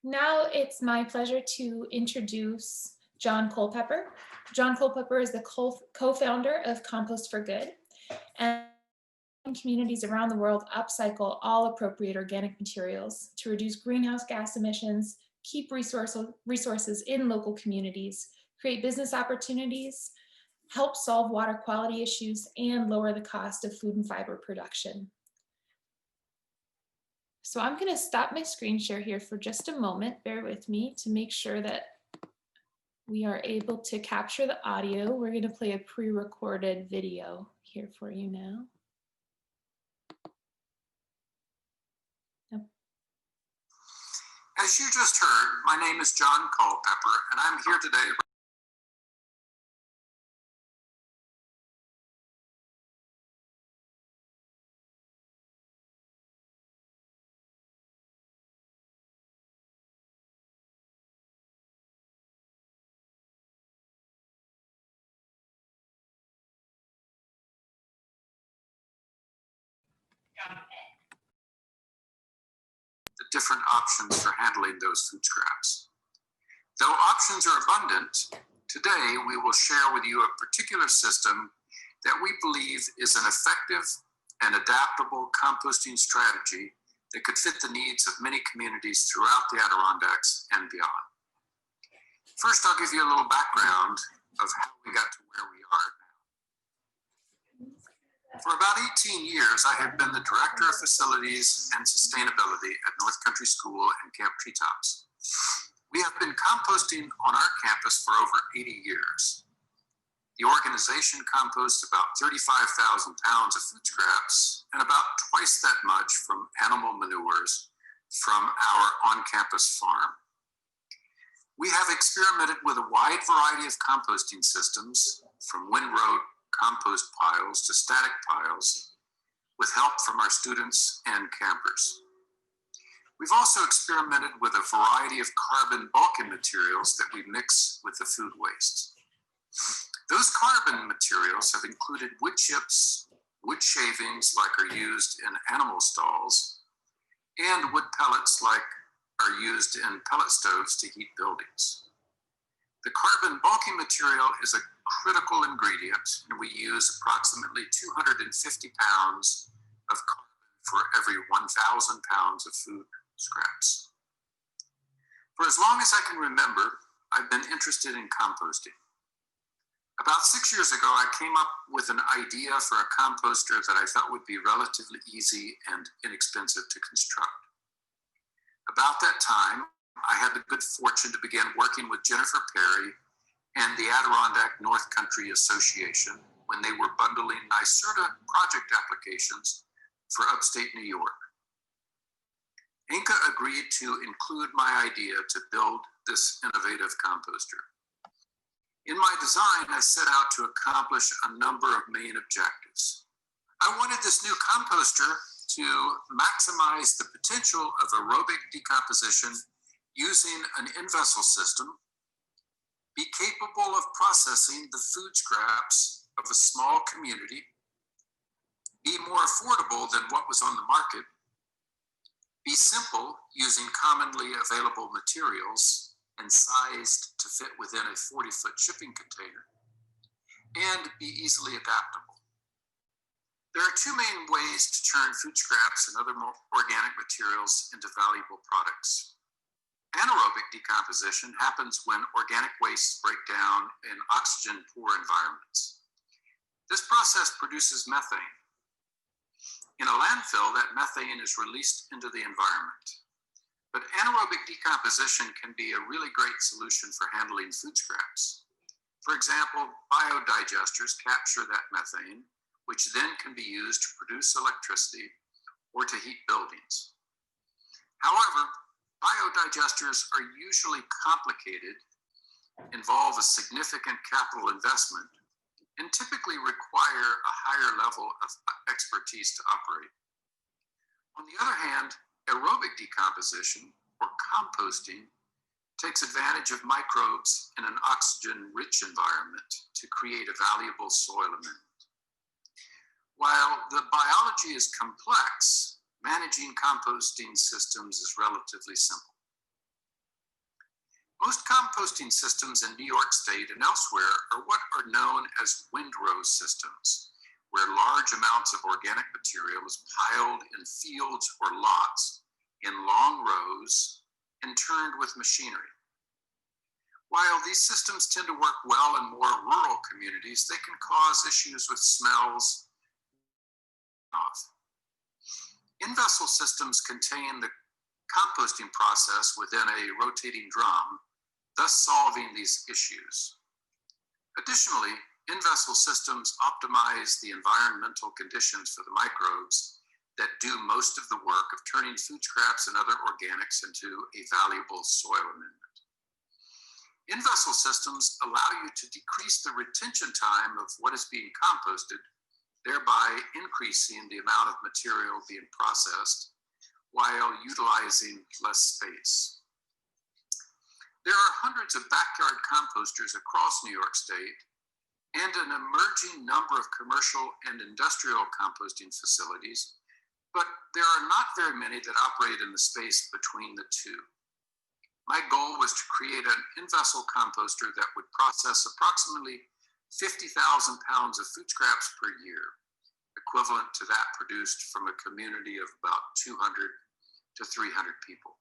Now it's my pleasure to introduce John Culpepper. John Culpepper is the co-founder of Compost for Good, and communities around the world upcycle all appropriate organic materials to reduce greenhouse gas emissions, keep resources in local communities, create business opportunities, help solve water quality issues, and lower the cost of food and fiber production. So I'm going to stop my screen share here for just a moment. Bear with me to make sure that we are able to capture the audio. We're going to play a pre-recorded video here for you now. As you just heard, my name is John Culpepper, and I'm here today. The different options for handling those food scraps. Though options are abundant, today we will share with you a particular system that we believe is an effective and adaptable composting strategy that could fit the needs of many communities throughout the Adirondacks and beyond. First, I'll give you a little background of how we got to where we are now. For about 18 years, I have been the Director of Facilities and Sustainability at North Country School and Camp Treetops. We have been composting on our campus for over 80 years. The organization composts about 35,000 pounds of food scraps and about twice that much from animal manures from our on-campus farm. We have experimented with a wide variety of composting systems, from windrow compost piles to static piles, with help from our students and campers. We've also experimented with a variety of carbon bulking materials that we mix with the food waste. Those carbon materials have included wood chips, wood shavings like are used in animal stalls, and wood pellets like are used in pellet stoves to heat buildings. The carbon bulking material is a critical ingredient, and we use approximately 250 pounds of carbon for every 1,000 pounds of food scraps. For as long as I can remember, I've been interested in composting. About 6 years ago, I came up with an idea for a composter that I thought would be relatively easy and inexpensive to construct. About that time, I had the good fortune to begin working with Jennifer Perry and the Adirondack North Country Association when they were bundling NYSERDA project applications for upstate New York. Inca agreed to include my idea to build this innovative composter. In my design, I set out to accomplish a number of main objectives. I wanted this new composter to maximize the potential of aerobic decomposition using an in-vessel system, be capable of processing the food scraps of a small community, be more affordable than what was on the market, be simple using commonly available materials and sized to fit within a 40-foot shipping container, and be easily adaptable. There are two main ways to turn food scraps and other more organic materials into valuable products. Anaerobic decomposition happens when organic wastes break down in oxygen-poor environments. This process produces methane. In a landfill, that methane is released into the environment. But anaerobic decomposition can be a really great solution for handling food scraps. For example, biodigesters capture that methane, which then can be used to produce electricity or to heat buildings. However, biodigesters are usually complicated, involve a significant capital investment, and typically require a higher level of expertise to operate. On the other hand, aerobic decomposition, or composting, takes advantage of microbes in an oxygen-rich environment to create a valuable soil amendment. While the biology is complex, managing composting systems is relatively simple. Most composting systems in New York State and elsewhere are what are known as windrow systems, where large amounts of organic material is piled in fields or lots in long rows and turned with machinery. While these systems tend to work well in more rural communities, they can cause issues with smells. In-vessel systems contain the composting process within a rotating drum, thus solving these issues. Additionally, in-vessel systems optimize the environmental conditions for the microbes that do most of the work of turning food scraps and other organics into a valuable soil amendment. In-vessel systems allow you to decrease the retention time of what is being composted, thereby increasing the amount of material being processed while utilizing less space. There are hundreds of backyard composters across New York State and an emerging number of commercial and industrial composting facilities, but there are not very many that operate in the space between the two. My goal was to create an in-vessel composter that would process approximately 50,000 pounds of food scraps per year, equivalent to that produced from a community of about 200 to 300 people.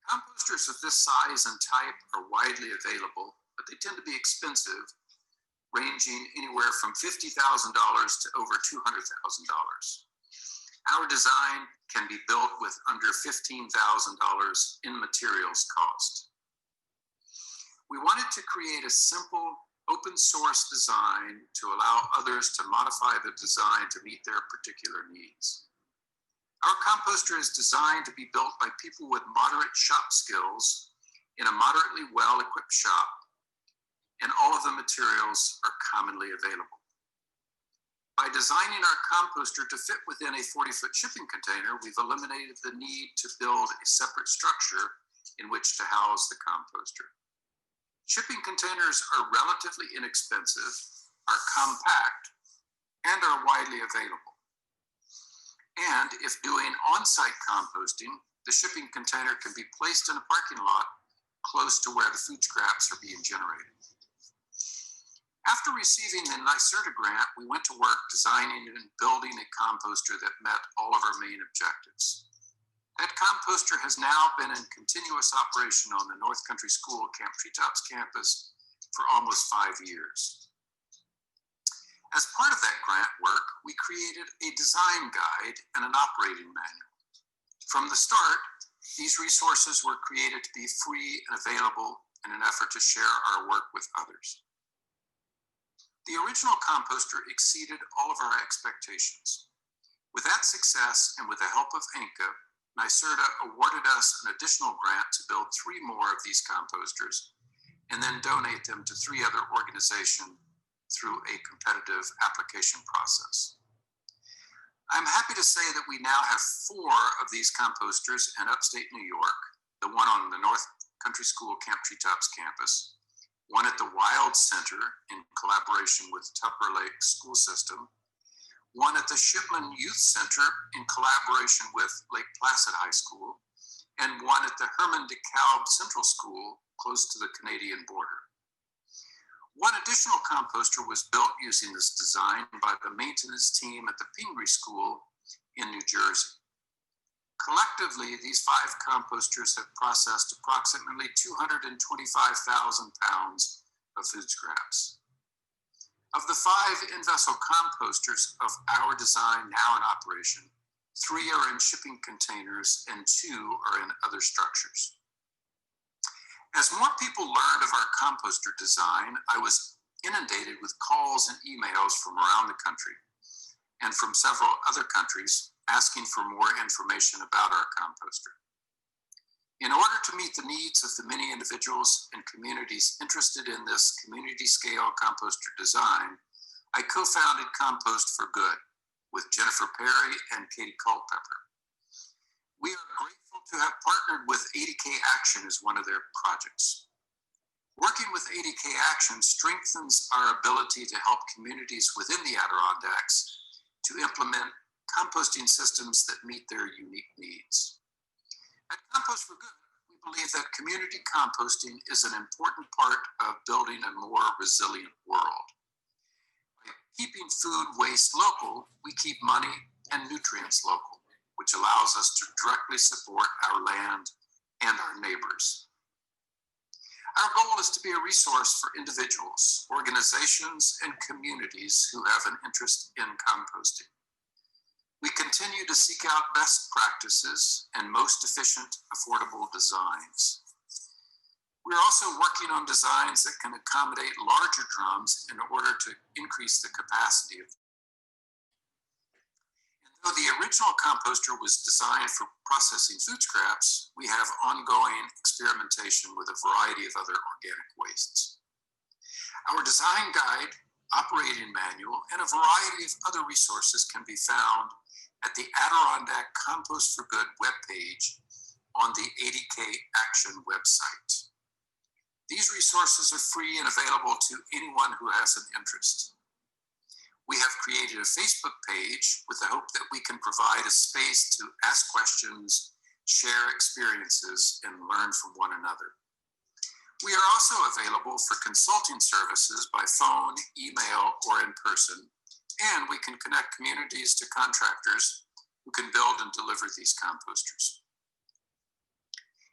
Composters of this size and type are widely available, but they tend to be expensive, ranging anywhere from $50,000 to over $200,000. Our design can be built with under $15,000 in materials cost. We wanted to create a simple, open source design to allow others to modify the design to meet their particular needs. Our composter is designed to be built by people with moderate shop skills in a moderately well-equipped shop, and all of the materials are commonly available. By designing our composter to fit within a 40-foot shipping container, we've eliminated the need to build a separate structure in which to house the composter. Shipping containers are relatively inexpensive, are compact, and are widely available. And if doing on-site composting, the shipping container can be placed in a parking lot close to where the food scraps are being generated. After receiving the NYS grant, we went to work designing and building a composter that met all of our main objectives. That composter has now been in continuous operation on the North Country School Camp Treetops campus for almost 5 years. As part of that grant work, we created a design guide and an operating manual. From the start, these resources were created to be free and available in an effort to share our work with others. The original composter exceeded all of our expectations. With that success and with the help of ANCA, NYSERDA awarded us an additional grant to build 3 more of these composters and then donate them to 3 other organizations through a competitive application process. I'm happy to say that we now have 4 of these composters in upstate New York, the one on the North Country School Camp Treetops campus, one at the Wild Center in collaboration with Tupper Lake School System, one at the Shipman Youth Center in collaboration with Lake Placid High School, and one at the Herman DeKalb Central School close to the Canadian border. One additional composter was built using this design by the maintenance team at the Pingree School in New Jersey. Collectively, these 5 composters have processed approximately 225,000 pounds of food scraps. Of the 5 in-vessel composters of our design now in operation, 3 are in shipping containers and 2 are in other structures. As more people learned of our composter design, I was inundated with calls and emails from around the country and from several other countries asking for more information about our composter. In order to meet the needs of the many individuals and communities interested in this community-scale composter design, I co-founded Compost for Good with Jennifer Perry and Katie Culpepper. We are grateful to have partnered with AdkAction as one of their projects. Working with AdkAction strengthens our ability to help communities within the Adirondacks to implement composting systems that meet their unique needs. At Compost for Good, we believe that community composting is an important part of building a more resilient world. By keeping food waste local, we keep money and nutrients local, which allows us to directly support our land and our neighbors. Our goal is to be a resource for individuals, organizations, and communities who have an interest in composting. We continue to seek out best practices and most efficient, affordable designs. We're also working on designs that can accommodate larger drums in order to increase the capacity of. And though the original composter was designed for processing food scraps, we have ongoing experimentation with a variety of other organic wastes. Our design guide, operating manual, and a variety of other resources can be found at the Adirondack Compost for Good webpage on the AdkAction website. These resources are free and available to anyone who has an interest. We have created a Facebook page with the hope that we can provide a space to ask questions, share experiences, and learn from one another. We are also available for consulting services by phone, email, or in person, and we can connect communities to contractors who can build and deliver these composters.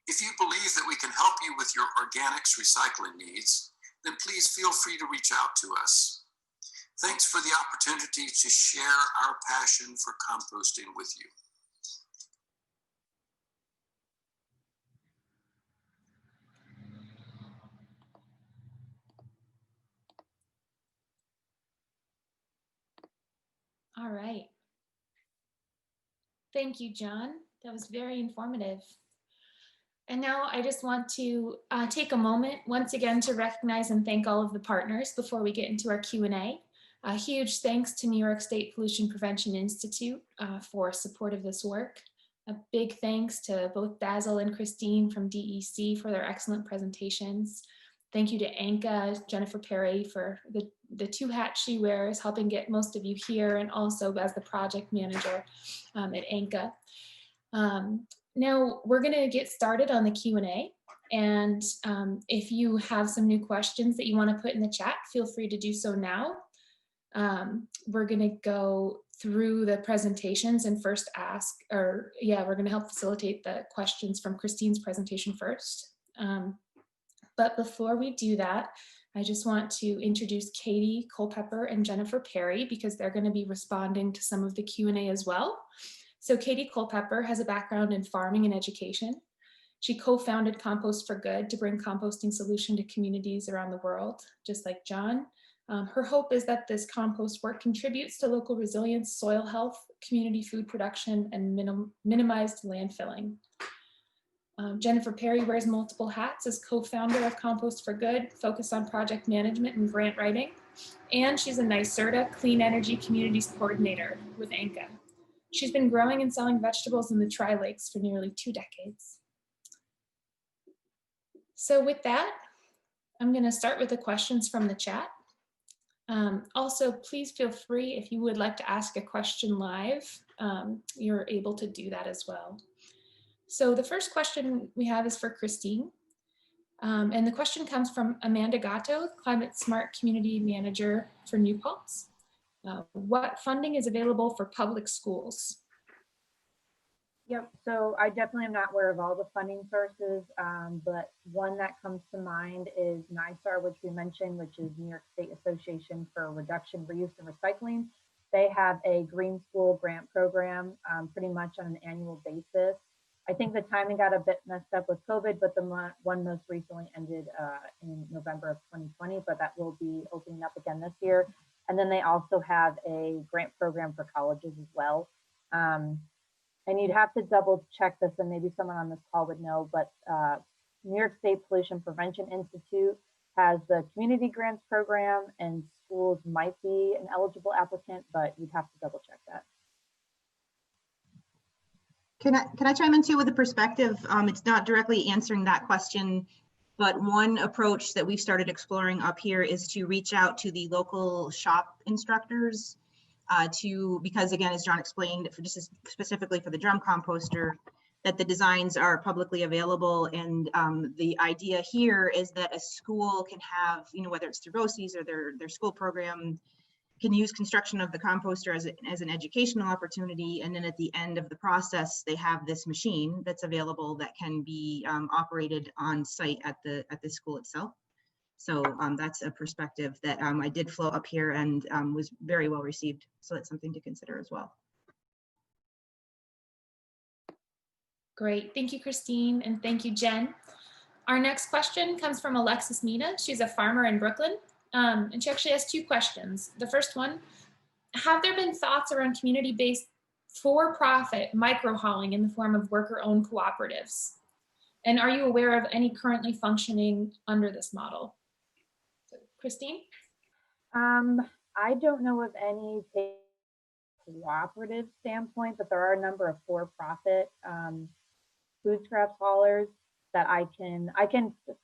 If you believe that we can help you with your organics recycling needs, then please feel free to reach out to us. Thanks for the opportunity to share our passion for composting with you. All right. Thank you, John. That was very informative. And now I just want to take a moment once again to recognize and thank all of the partners before we get into our Q&A. A huge thanks to New York State Pollution Prevention Institute for support of this work. A big thanks to both Basil and Christine from DEC for their excellent presentations. Thank you to Anka, Jennifer Perry, for the two hats she wears, helping get most of you here, and also as the project manager at Anka. Now we're going to get started on the Q&A, and if you have some new questions that you want to put in the chat, feel free to do so now. We're going to go through the presentations and first ask, or yeah, we're going to help facilitate the questions from Christine's presentation first. But before we do that, I just want to introduce Katie Culpepper and Jennifer Perry because they're going to be responding to some of the Q&A as well. So Katie Culpepper has a background in farming and education. She co-founded Compost for Good to bring composting solution to communities around the world, just like John. Her hope is that this compost work contributes to local resilience, soil health, community food production, and minimized landfilling. Jennifer Perry wears multiple hats as co-founder of Compost for Good, focused on project management and grant writing. And she's a NYSERDA Clean Energy Communities Coordinator with Anka. She's been growing and selling vegetables in the Tri-Lakes for nearly 2 decades. So with that, I'm going to start with the questions from the chat. Also, please feel free, if you would like to ask a question live, you're able to do that as well. So the first question we have is for Christine. And the question comes from Amanda Gatto, Climate Smart Community Manager for New Paltz. What funding is available for public schools? Yep, so I definitely am not aware of all the funding sources, but one that comes to mind is NYSAR, which we mentioned, which is New York State Association for Reduction, Reuse, and Recycling. They have a Green School grant program pretty much on an annual basis. I think the timing got a bit messed up with COVID, but the one most recently ended in November of 2020, but that will be opening up again this year. And then they also have a grant program for colleges as well. And you'd have to double check this, and maybe someone on this call would know, but New York State Pollution Prevention Institute has the community grants program, and schools might be an eligible applicant, but you'd have to double check that. Can I chime in too with a perspective? It's not directly answering that question, but one approach that we've started exploring up here is to reach out to the local shop instructors because again, as John explained, for just specifically for the drum composter, that the designs are publicly available. And the idea here is that a school can have, whether it's through BOCES or their school program, can use construction of the composter as an educational opportunity. And then at the end of the process, they have this machine that's available that can be operated on site at the school itself. So that's a perspective that I did float up here and was very well received. So that's something to consider as well. Great, thank you, Christine, and thank you, Jen. Our next question comes from Alexis Mina. She's a farmer in Brooklyn, and she actually has two questions. The first one, have there been thoughts around community-based for-profit micro-hauling in the form of worker-owned cooperatives? And are you aware of any currently functioning under this model? So, Christine? I don't know of any cooperative standpoint, but there are a number of for-profit food scraps haulers that I can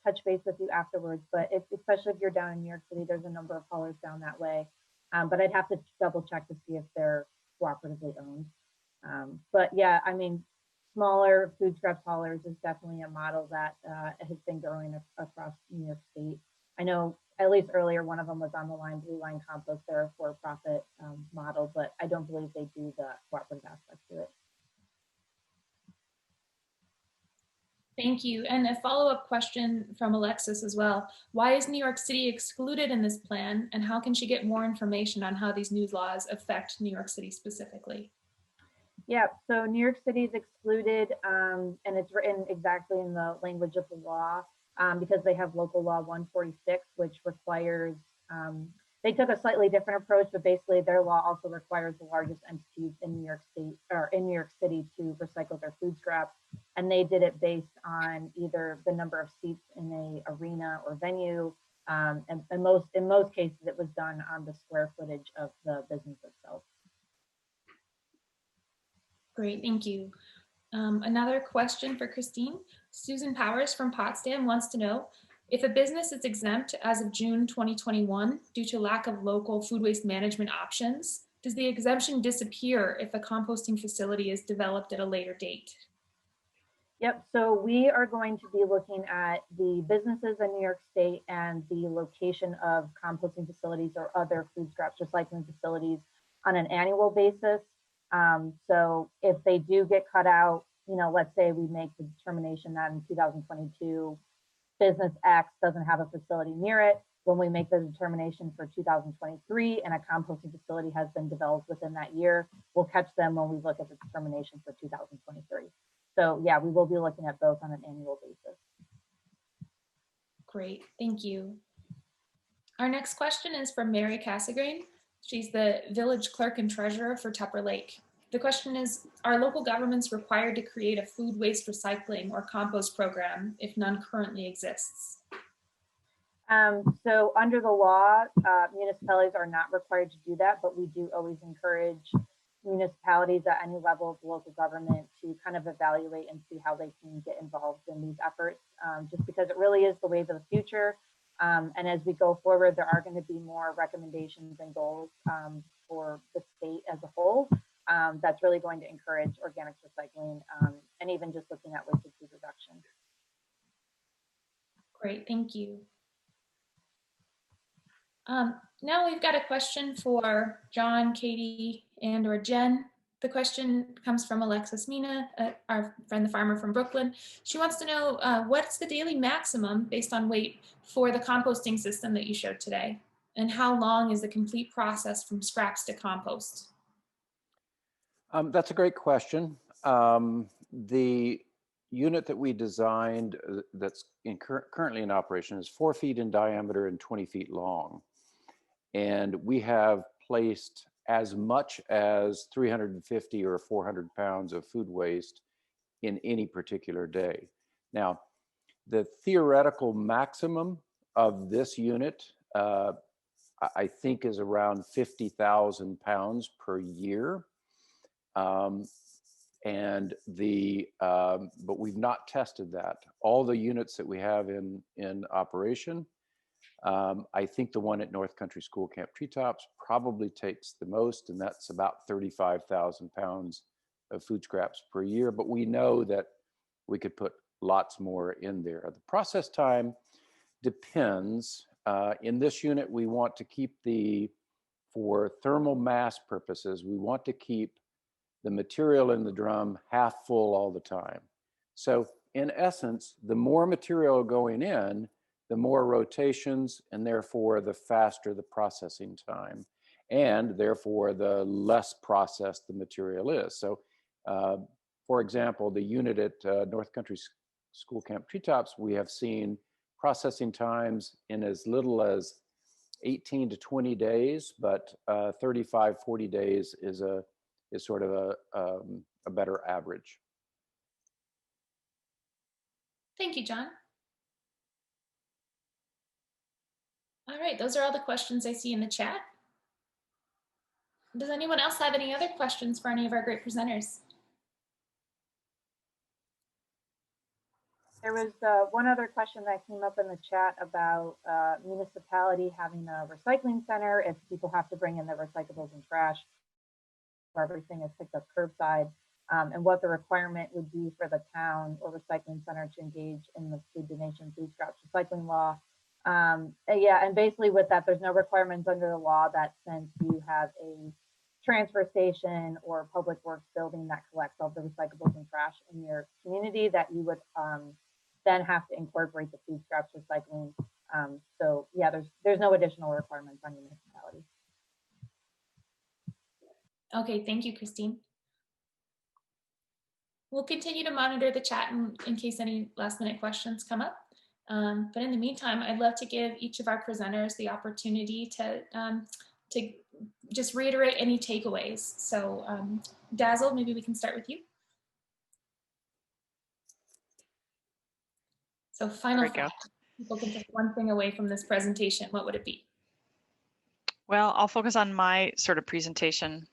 touch base with you afterwards. But especially if you're down in New York City, there's a number of haulers down that way. But I'd have to double check to see if they're cooperatively owned. But yeah, I mean, smaller food scraps haulers is definitely a model that has been growing across New York State. I know at least earlier, one of them was on the line, Blue Line Compost. They're a for-profit model, but I don't believe they do the cooperative aspect to it. Thank you. And a follow-up question from Alexis as well. Why is New York City excluded in this plan, and how can she get more information on how these new laws affect New York City specifically? Yeah, so New York City is excluded, and it's written exactly in the language of the law because they have local law 146, which requires, they took a slightly different approach, but basically their law also requires the largest entities in New York State or in New York City to recycle their food scraps. And they did it based on either the number of seats in a arena or venue. And in most cases, it was done on the square footage of the business itself. Great, thank you. Another question for Christine. Susan Powers from Potsdam wants to know, if a business is exempt as of June 2021 due to lack of local food waste management options, does the exemption disappear if a composting facility is developed at a later date? Yep, so we are going to be looking at the businesses in New York State and the location of composting facilities or other food scraps recycling facilities on an annual basis. So if they do get cut out, let's say we make the determination that in 2022, business X doesn't have a facility near it. When we make the determination for 2023 and a composting facility has been developed within that year, we'll catch them when we look at the determination for 2023. So yeah, we will be looking at both on an annual basis. Great, thank you. Our next question is from Mary Cassegrain. She's the village clerk and treasurer for Tupper Lake. The question is, are local governments required to create a food waste recycling or compost program if none currently exists? So under the law, municipalities are not required to do that, but we do always encourage municipalities at any level of local government to kind of evaluate and see how they can get involved in these efforts, just because it really is the wave of the future. And as we go forward, there are going to be more recommendations and goals for the state as a whole that's really going to encourage organics recycling and even just looking at wasted food reduction. Great, thank you. Now we've got a question for John, Katie, and or Jen. The question comes from Alexis Mina, our friend, the farmer from Brooklyn. She wants to know what's the daily maximum based on weight for the composting system that you showed today? And how long is the complete process from scraps to compost? That's a great question. The unit that we designed that's currently in operation is 4 feet in diameter and 20 feet long. And we have placed as much as 350 or 400 pounds of food waste in any particular day. Now, the theoretical maximum of this unit, I think, is around 50,000 pounds per year. But we've not tested that. All the units that we have in operation, I think the one at North Country School Camp Treetops probably takes the most, and that's about 35,000 pounds of food scraps per year, but we know that we could put lots more in there. The process time depends. In this unit, we want to keep for thermal mass purposes, we want to keep the material in the drum half full all the time. So in essence, the more material going in, the more rotations, and therefore the faster the processing time, and therefore the less processed the material is. So for example, the unit at North Country School Camp Treetops, we have seen processing times in as little as 18 to 20 days, but 35, 40 days is sort of a better average. Thank you, John. All right, those are all the questions I see in the chat. Does anyone else have any other questions for any of our great presenters? There was one other question that came up in the chat about municipality having a recycling center, if people have to bring in their recyclables and trash, where everything is picked up curbside, and what the requirement would be for the town or recycling center to engage in the food donation food scraps recycling law. Yeah, and basically with that, there's no requirements under the law that since you have a transfer station or public works building that collects all the recyclables and trash in your community, that you would then have to incorporate the food scraps recycling. So yeah, there's no additional requirements on your municipality. Okay, thank you, Christine. We'll continue to monitor the chat in case any last minute questions come up. But in the meantime, I'd love to give each of our presenters the opportunity to just reiterate any takeaways. So Dazzle, maybe we can start with you. So final thought, people can take one thing away from this presentation, what would it be? Well, I'll focus on my sort of presentation.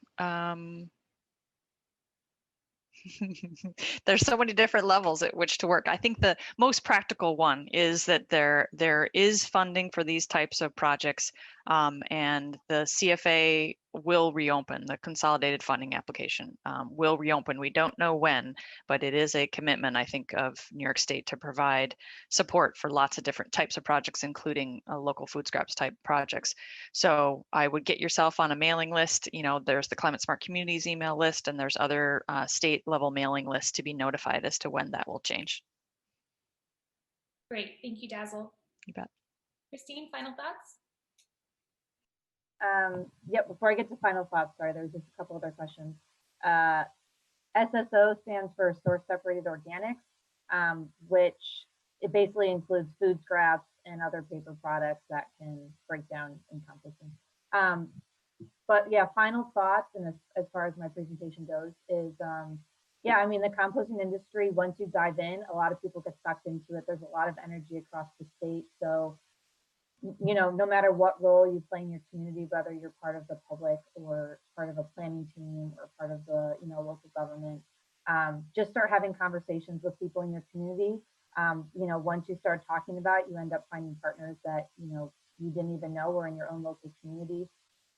There's so many different levels at which to work. I think the most practical one is that there is funding for these types of projects, and the CFA will reopen. The consolidated funding application will reopen. We don't know when, but it is a commitment, I think, of New York State to provide support for lots of different types of projects, including local food scraps type projects. So I would get yourself on a mailing list. You know, there's the Climate Smart Communities email list, and there's other state level mailing lists to be notified as to when that will change. Great, thank you, Dazzle. You bet. Christine, final thoughts? Yep, before I get to final thoughts, sorry, there's just a couple other questions. SSO stands for source separated organics, which it basically includes food scraps and other paper products that can break down in composting. But yeah, final thoughts, and as far as my presentation goes, is yeah, I mean, the composting industry, once you dive in, a lot of people get sucked into it. There's a lot of energy across the state. So, you know, no matter what role you play in your community, whether you're part of the public or part of a planning team or part of the, you know, local government, just start having conversations with people in your community. You know, once you start talking about it, you end up finding partners that, you know, you didn't even know were in your own local community.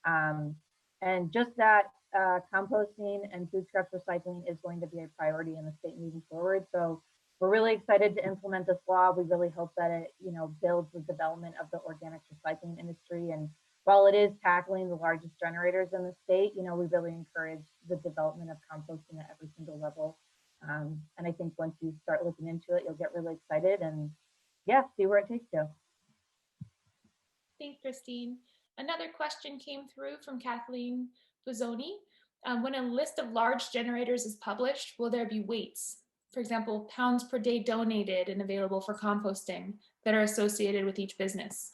And just that composting and food scraps recycling is going to be a priority in the state moving forward. So we're really excited to implement this law. We really hope that it, you know, builds the development of the organics recycling industry. And while it is tackling the largest generators in the state, you know, we really encourage the development of composting at every single level. And I think once you start looking into it, you'll get really excited and yeah, see where it takes you. Thanks, Christine. Another question came through from Kathleen Buzzoni. When a list of large generators is published, will there be weights? For example, pounds per day donated and available for composting that are associated with each business?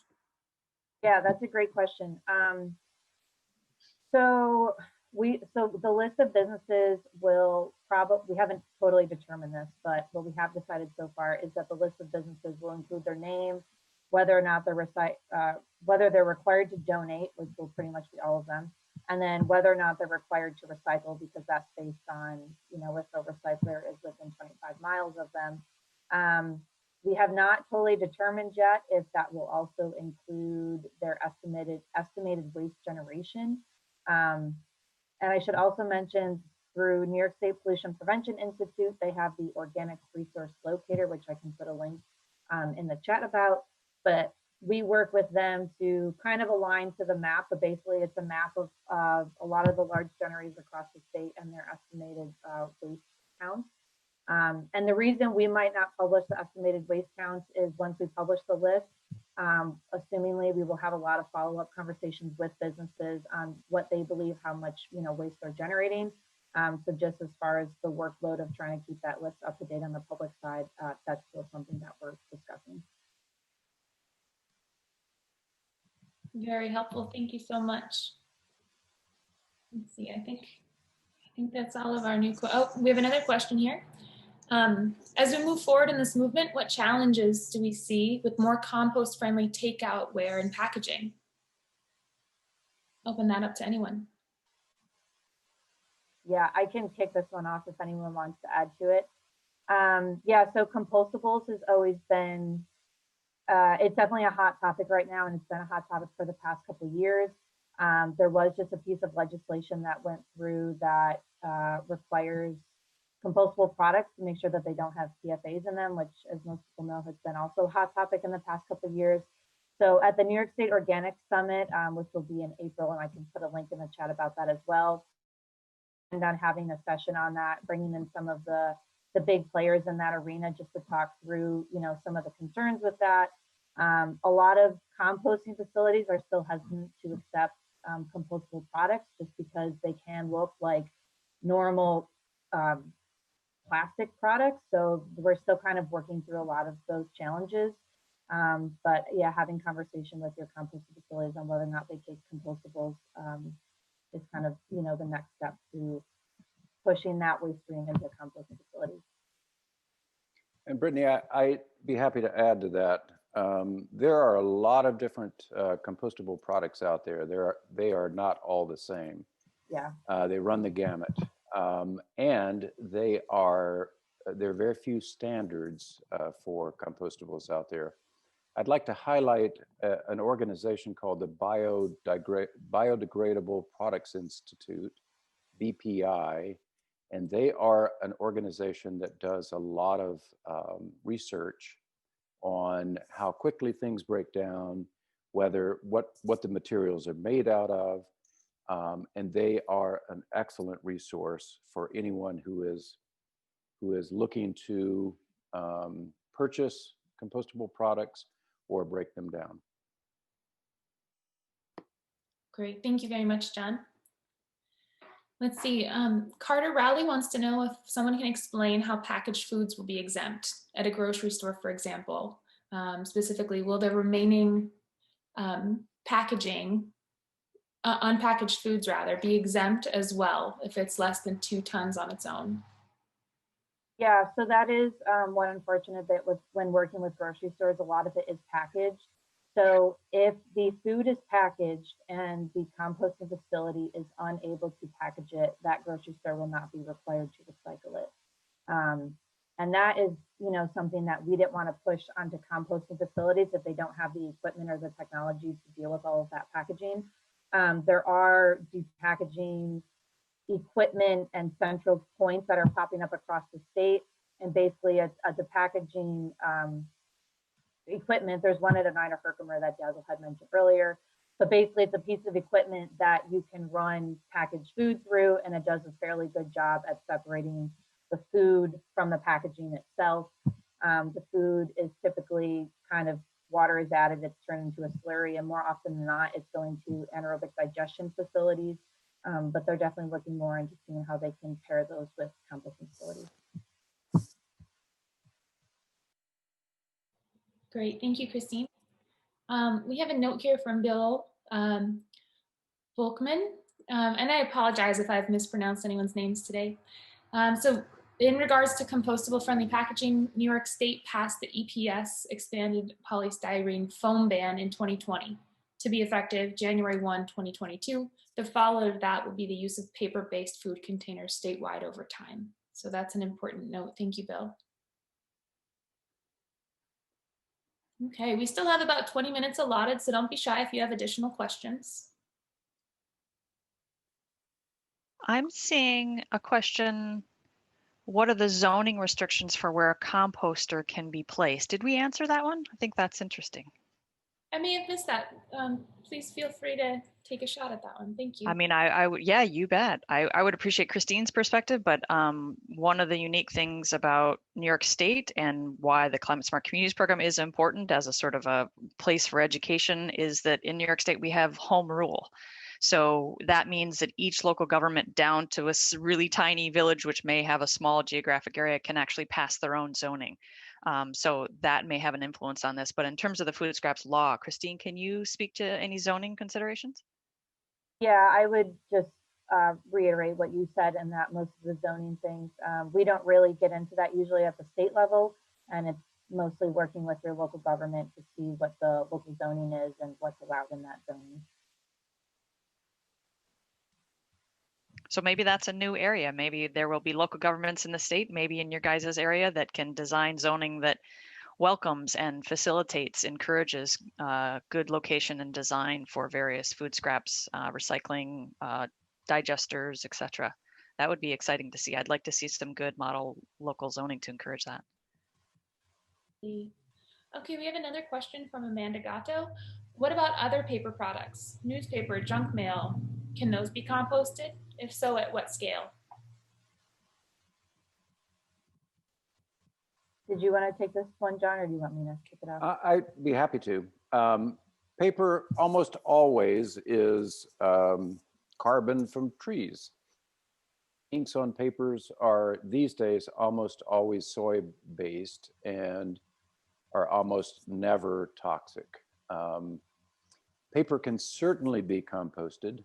Yeah, that's a great question. So the list of businesses will probably, we haven't totally determined this, but what we have decided so far is that the list of businesses will include their name, whether or not they're whether they're required to donate, which will pretty much be all of them, and then whether or not they're required to recycle, because that's based on, you know, if a recycler is within 25 miles of them. We have not totally determined yet if that will also include their estimated waste generation. And I should also mention through New York State Pollution Prevention Institute, they have the Organics Resource Locator, which I can put a link in the chat about. But we work with them to kind of align to the map, but basically it's a map of a lot of the large generators across the state and their estimated waste counts. And the reason we might not publish the estimated waste counts is once we publish the list, assumingly we will have a lot of follow-up conversations with businesses on what they believe, how much waste they're generating. So just as far as the workload of trying to keep that list up to date on the public side, that's still something that we're discussing. Very helpful. Thank you so much. Let's see. I think that's all of our new. Oh, we have another question here. As we move forward in this movement, what challenges do we see with more compost-friendly takeout ware and packaging? Open that up to anyone. Yeah, I can kick this one off if anyone wants to add to it. Yeah, so compostables has always been, it's definitely a hot topic right now, and it's been a hot topic for the past couple of years. There was just a piece of legislation that went through that requires compostable products to make sure that they don't have PFAs in them, which, as most people know, has been also a hot topic in the past couple of years. So at the New York State Organics Summit, which will be in April, and I can put a link in the chat about that as well, and on having a session on that, bringing in some of the big players in that arena just to talk through, some of the concerns with that. A lot of composting facilities are still hesitant to accept compostable products just because they can look like normal plastic products. So we're still kind of working through a lot of those challenges. But yeah, having conversation with your composting facilities on whether or not they take compostables is kind of, the next step to pushing that waste stream into composting facilities. And Brittany, I'd be happy to add to that. There are a lot of different compostable products out there. They are not all the same. Yeah. They run the gamut. And there are very few standards for compostables out there. I'd like to highlight an organization called the Biodegradable Products Institute, BPI, and they are an organization that does a lot of research on how quickly things break down, what the materials are made out of, and they are an excellent resource for anyone who is looking to purchase compostable products or break them down. Great, thank you very much, John. Let's see, Carter Rowley wants to know if someone can explain how packaged foods will be exempt at a grocery store, for example. Specifically, will the remaining packaging, unpackaged foods rather, be exempt as well if it's less than 2 tons on its own? Yeah, so that is one unfortunate bit with when working with grocery stores. A lot of it is packaged. So if the food is packaged and the composting facility is unable to package it, that grocery store will not be required to recycle it. And that is, something that we didn't want to push onto composting facilities if they don't have the equipment or the technology to deal with all of that packaging. There are depackaging equipment and central points that are popping up across the state. And basically a depackaging equipment, there's one at Oneida Herkimer that Dazzle had mentioned earlier. But basically it's a piece of equipment that you can run packaged food through, and it does a fairly good job at separating the food from the packaging itself. The food is typically kind of, water is added, it's turned into a slurry, and more often than not, it's going to anaerobic digestion facilities. But they're definitely looking more into seeing how they can pair those with composting facilities. Great, thank you, Christine. We have a note here from Bill Volkman, and I apologize if I've mispronounced anyone's names today. So in regards to compostable friendly packaging, New York State passed the EPS expanded polystyrene foam ban in 2020 to be effective January 1, 2022. The follow of that will be the use of paper-based food containers statewide over time. So that's an important note. Thank you, Bill. Okay, we still have about 20 minutes allotted, so don't be shy if you have additional questions. I'm seeing a question. What are the zoning restrictions for where a composter can be placed? Did we answer that one? I think that's interesting. I may have missed that. Please feel free to take a shot at that one. Thank you. I mean, I would, yeah, you bet. I would appreciate Christine's perspective, but one of the unique things about New York State and why the Climate Smart Communities Program is important as a sort of a place for education is that in New York State, we have home rule. So that means that each local government down to a really tiny village, which may have a small geographic area, can actually pass their own zoning. So that may have an influence on this. But in terms of the food scraps law, Christine, can you speak to any zoning considerations? Yeah, I would just reiterate what you said, and that most of the zoning things, we don't really get into that usually at the state level, and it's mostly working with your local government to see what the local zoning is and what's allowed in that zoning. So maybe that's a new area. Maybe there will be local governments in the state, maybe in your guys' area, that can design zoning that welcomes and facilitates, encourages good location and design for various food scraps, recycling, digesters, etc. That would be exciting to see. I'd like to see some good model local zoning to encourage that. Okay, we have another question from Amanda Gatto. What about other paper products? Newspaper, junk mail, can those be composted? If so, at what scale? Did you want to take this one, John, or do you want me to kick it off? I'd be happy to. Paper almost always is carbon from trees. Inks on papers are these days almost always soy-based and are almost never toxic. Paper can certainly be composted.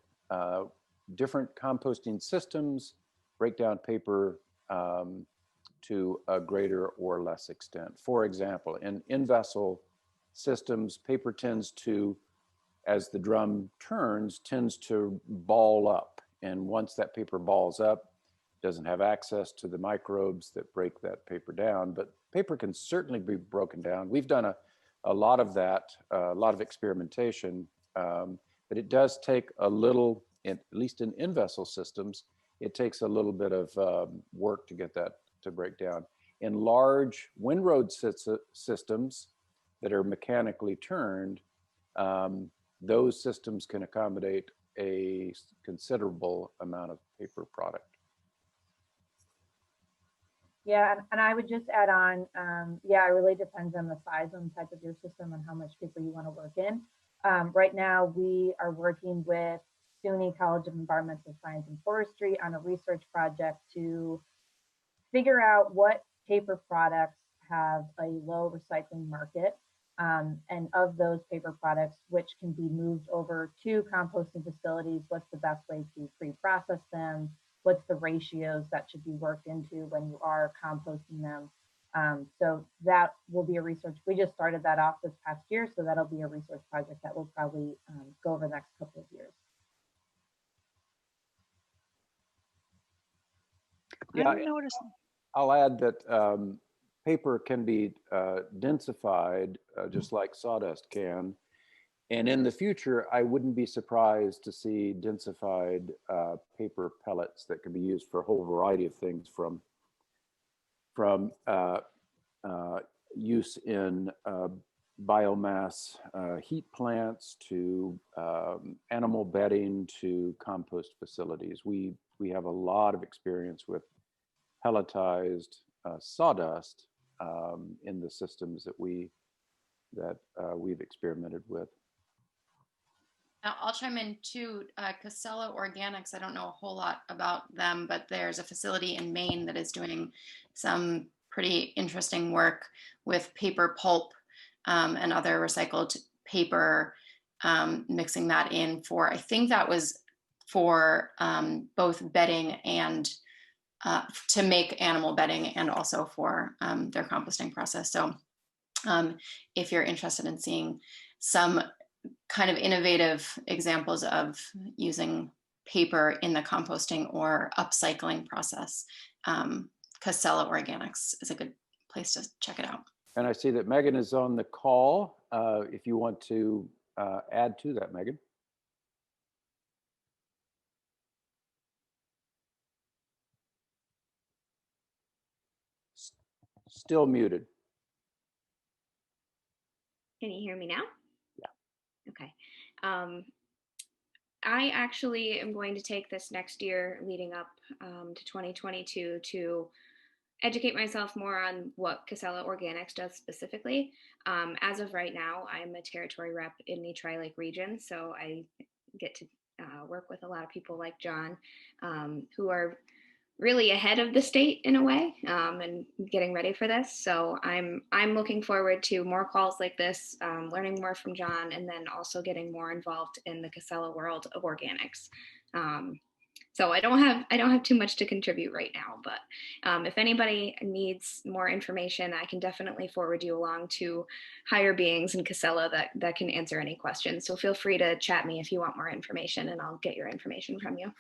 Different composting systems break down paper to a greater or less extent. For example, in vessel systems, paper tends to, as the drum turns, tends to ball up. And once that paper balls up, it doesn't have access to the microbes that break that paper down, but paper can certainly be broken down. We've done a lot of that, a lot of experimentation, but it does take a little, at least in vessel systems, it takes a little bit of work to get that to break down. In large windrow systems that are mechanically turned, those systems can accommodate a considerable amount of paper product. Yeah, and I would just add on, yeah, it really depends on the size and type of your system and how much paper you want to work in. Right now, we are working with SUNY College of Environmental Science and Forestry on a research project to figure out what paper products have a low recycling market, and of those paper products, which can be moved over to composting facilities, what's the best way to pre-process them, what's the ratios that should be worked into when you are composting them. So that will be a research. We just started that off this past year, so that'll be a research project that will probably go over the next couple of years. Yeah, I'm noticing. I'll add that paper can be densified just like sawdust can. And in the future, I wouldn't be surprised to see densified paper pellets that can be used for a whole variety of things, from use in biomass heat plants to animal bedding to compost facilities. We have a lot of experience with pelletized sawdust in the systems that we've experimented with. I'll chime in too. Casella Organics, I don't know a whole lot about them, but there's a facility in Maine that is doing some pretty interesting work with paper pulp and other recycled paper, mixing that in for, I think that was for both bedding and to make animal bedding, and also for their composting process. So if you're interested in seeing some kind of innovative examples of using paper in the composting or upcycling process, Casella Organics is a good place to check it out. And I see that Megan is on the call. If you want to add to that, Megan. Still muted. Can you hear me now? Yeah. Okay. I actually am going to take this next year leading up to 2022 to educate myself more on what Casella Organics does specifically. As of right now, I'm a territory rep in the Tri-Lake region, so I get to work with a lot of people like John, who are really ahead of the state in a way, and getting ready for this. So I'm looking forward to more calls like this, learning more from John, and then also getting more involved in the Casella world of organics. So I don't have too much to contribute right now, but if anybody needs more information, I can definitely forward you along to higher beings in Casella that can answer any questions. So feel free to chat me if you want more information, and I'll get your information from you.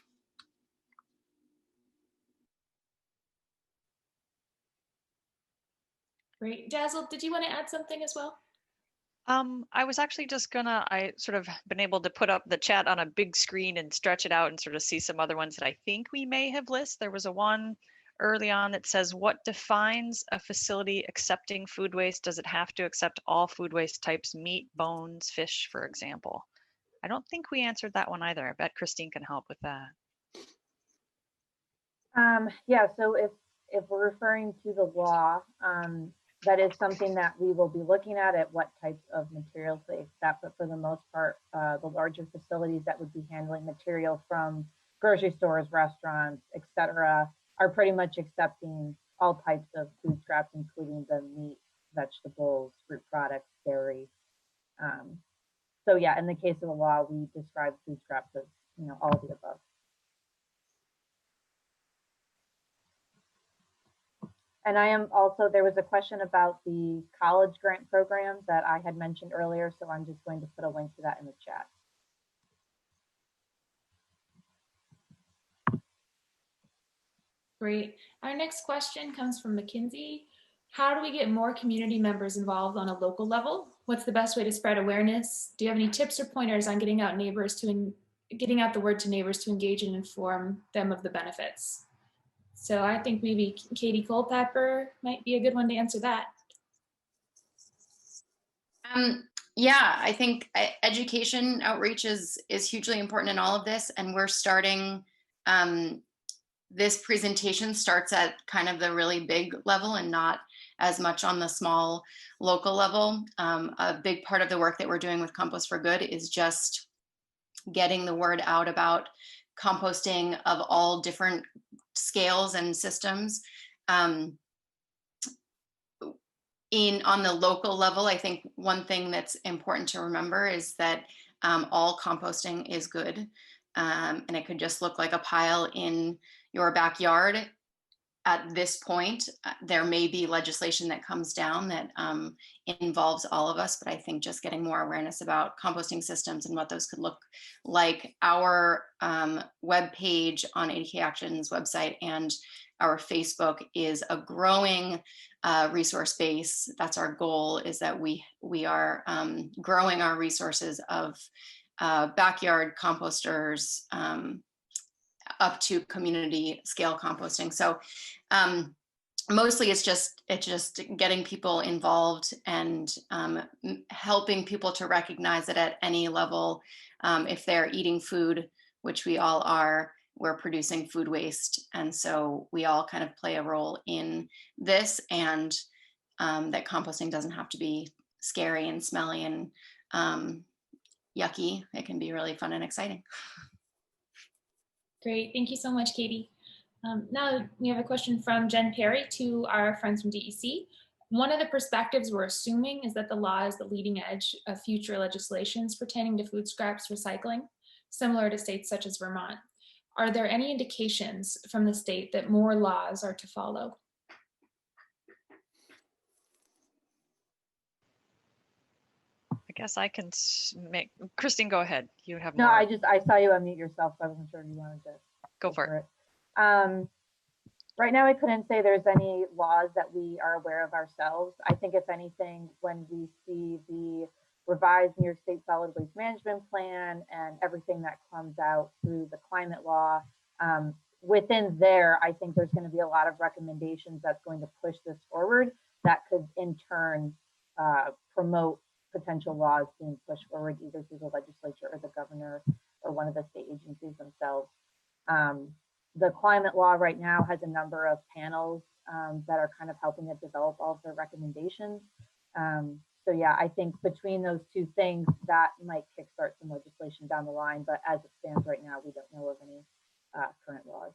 Great. Dazzle, did you want to add something as well? I was actually just I sort of been able to put up the chat on a big screen and stretch it out and sort of see some other ones that I think we may have listed. There was a one early on that says, what defines a facility accepting food waste? Does it have to accept all food waste types, meat, bones, fish, for example? I don't think we answered that one either. I bet Christine can help with that. Yeah, so if we're referring to the law, that is something that we will be looking at what types of materials they accept. But for the most part, the larger facilities that would be handling material from grocery stores, restaurants, etc., are pretty much accepting all types of food scraps, including the meat, vegetables, fruit products, dairy. So yeah, in the case of the law, we describe food scraps as, all of the above. And I am also, there was a question about the college grant program that I had mentioned earlier, so I'm just going to put a link to that in the chat. Great. Our next question comes from Mackenzie. How do we get more community members involved on a local level? What's the best way to spread awareness? Do you have any tips or pointers on getting out the word to neighbors to engage and inform them of the benefits? So I think maybe Katie Culpepper might be a good one to answer that. Yeah, I think education outreach is hugely important in all of this, and we're starting. This presentation starts at kind of the really big level and not as much on the small local level. A big part of the work that we're doing with Compost for Good is just getting the word out about composting of all different scales and systems. On the local level, I think one thing that's important to remember is that all composting is good, and it could just look like a pile in your backyard. At this point, there may be legislation that comes down that involves all of us, but I think just getting more awareness about composting systems and what those could look like. Our webpage on AdkAction's website and our Facebook is a growing resource base. That's our goal, is that we are growing our resources of backyard composters up to community scale composting. So mostly it's just getting people involved and helping people to recognize that at any level, if they're eating food, which we all are, we're producing food waste. And so we all kind of play a role in this, and that composting doesn't have to be scary and smelly and yucky. It can be really fun and exciting. Great, thank you so much, Katie. Now we have a question from Jen Perry to our friends from DEC. One of the perspectives we're assuming is that the law is the leading edge of future legislations pertaining to food scraps recycling, similar to states such as Vermont. Are there any indications from the state that more laws are to follow? I guess I can make, Christine, go ahead. You have more. No, I saw you unmute yourself, so I wasn't sure you wanted to go for it. Right now, I couldn't say there's any laws that we are aware of ourselves. I think if anything, when we see the revised New York State Solid Waste Management Plan and everything that comes out through the climate law, within there, I think there's going to be a lot of recommendations that's going to push this forward that could in turn promote potential laws being pushed forward either through the legislature or the governor or one of the state agencies themselves. The climate law right now has a number of panels that are kind of helping it develop all of their recommendations. So yeah, I think between those two things, that might kickstart some legislation down the line. But as it stands right now, we don't know of any current laws.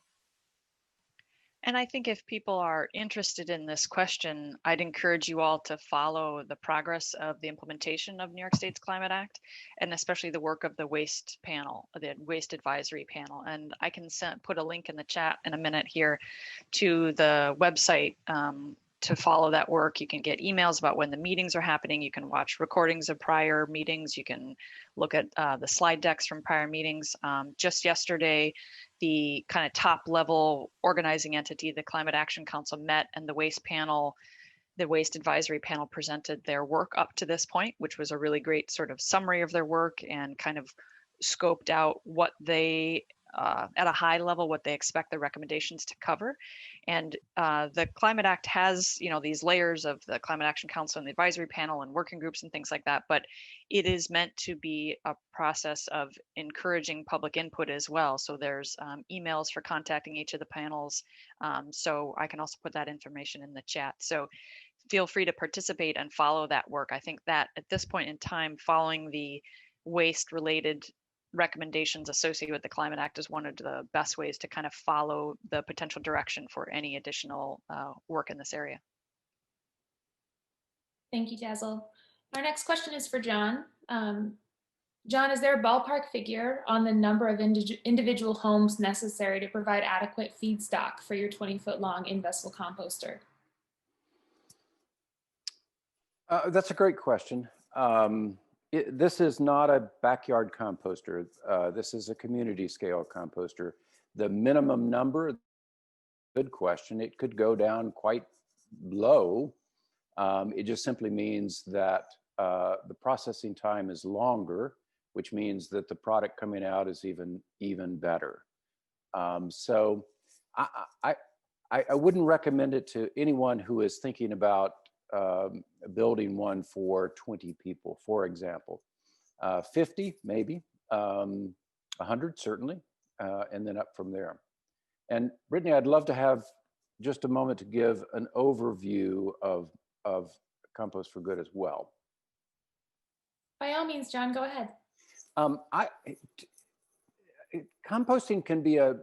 And I think if people are interested in this question, I'd encourage you all to follow the progress of the implementation of New York State's Climate Act, and especially the work of the waste panel, the waste advisory panel. And I can put a link in the chat in a minute here to the website to follow that work. You can get emails about when the meetings are happening. You can watch recordings of prior meetings. You can look at the slide decks from prior meetings. Just yesterday, the kind of top level organizing entity, the Climate Action Council, met, and the waste panel, the waste advisory panel, presented their work up to this point, which was a really great sort of summary of their work and kind of scoped out what they at a high level, what they expect the recommendations to cover. And the Climate Act has, you know, these layers of the Climate Action Council and the advisory panel and working groups and things like that, but it is meant to be a process of encouraging public input as well. So there's emails for contacting each of the panels. So I can also put that information in the chat. So feel free to participate and follow that work. I think that at this point in time, following the waste related recommendations associated with the Climate Act is one of the best ways to kind of follow the potential direction for any additional work in this area. Thank you, Dazzle. Our next question is for John. John, is there a ballpark figure on the number of individual homes necessary to provide adequate feedstock for your 20-foot long in-vessel composter? That's a great question. This is not a backyard composter. This is a community scale composter. The minimum number, good question. It could go down quite low. It just simply means that the processing time is longer, which means that the product coming out is even better. So I wouldn't recommend it to anyone who is thinking about building one for 20 people, for example. 50, maybe, 100, certainly, and then up from there. And Brittany, I'd love to have just a moment to give an overview of Compost for Good as well. By all means, John, go ahead. Composting can be a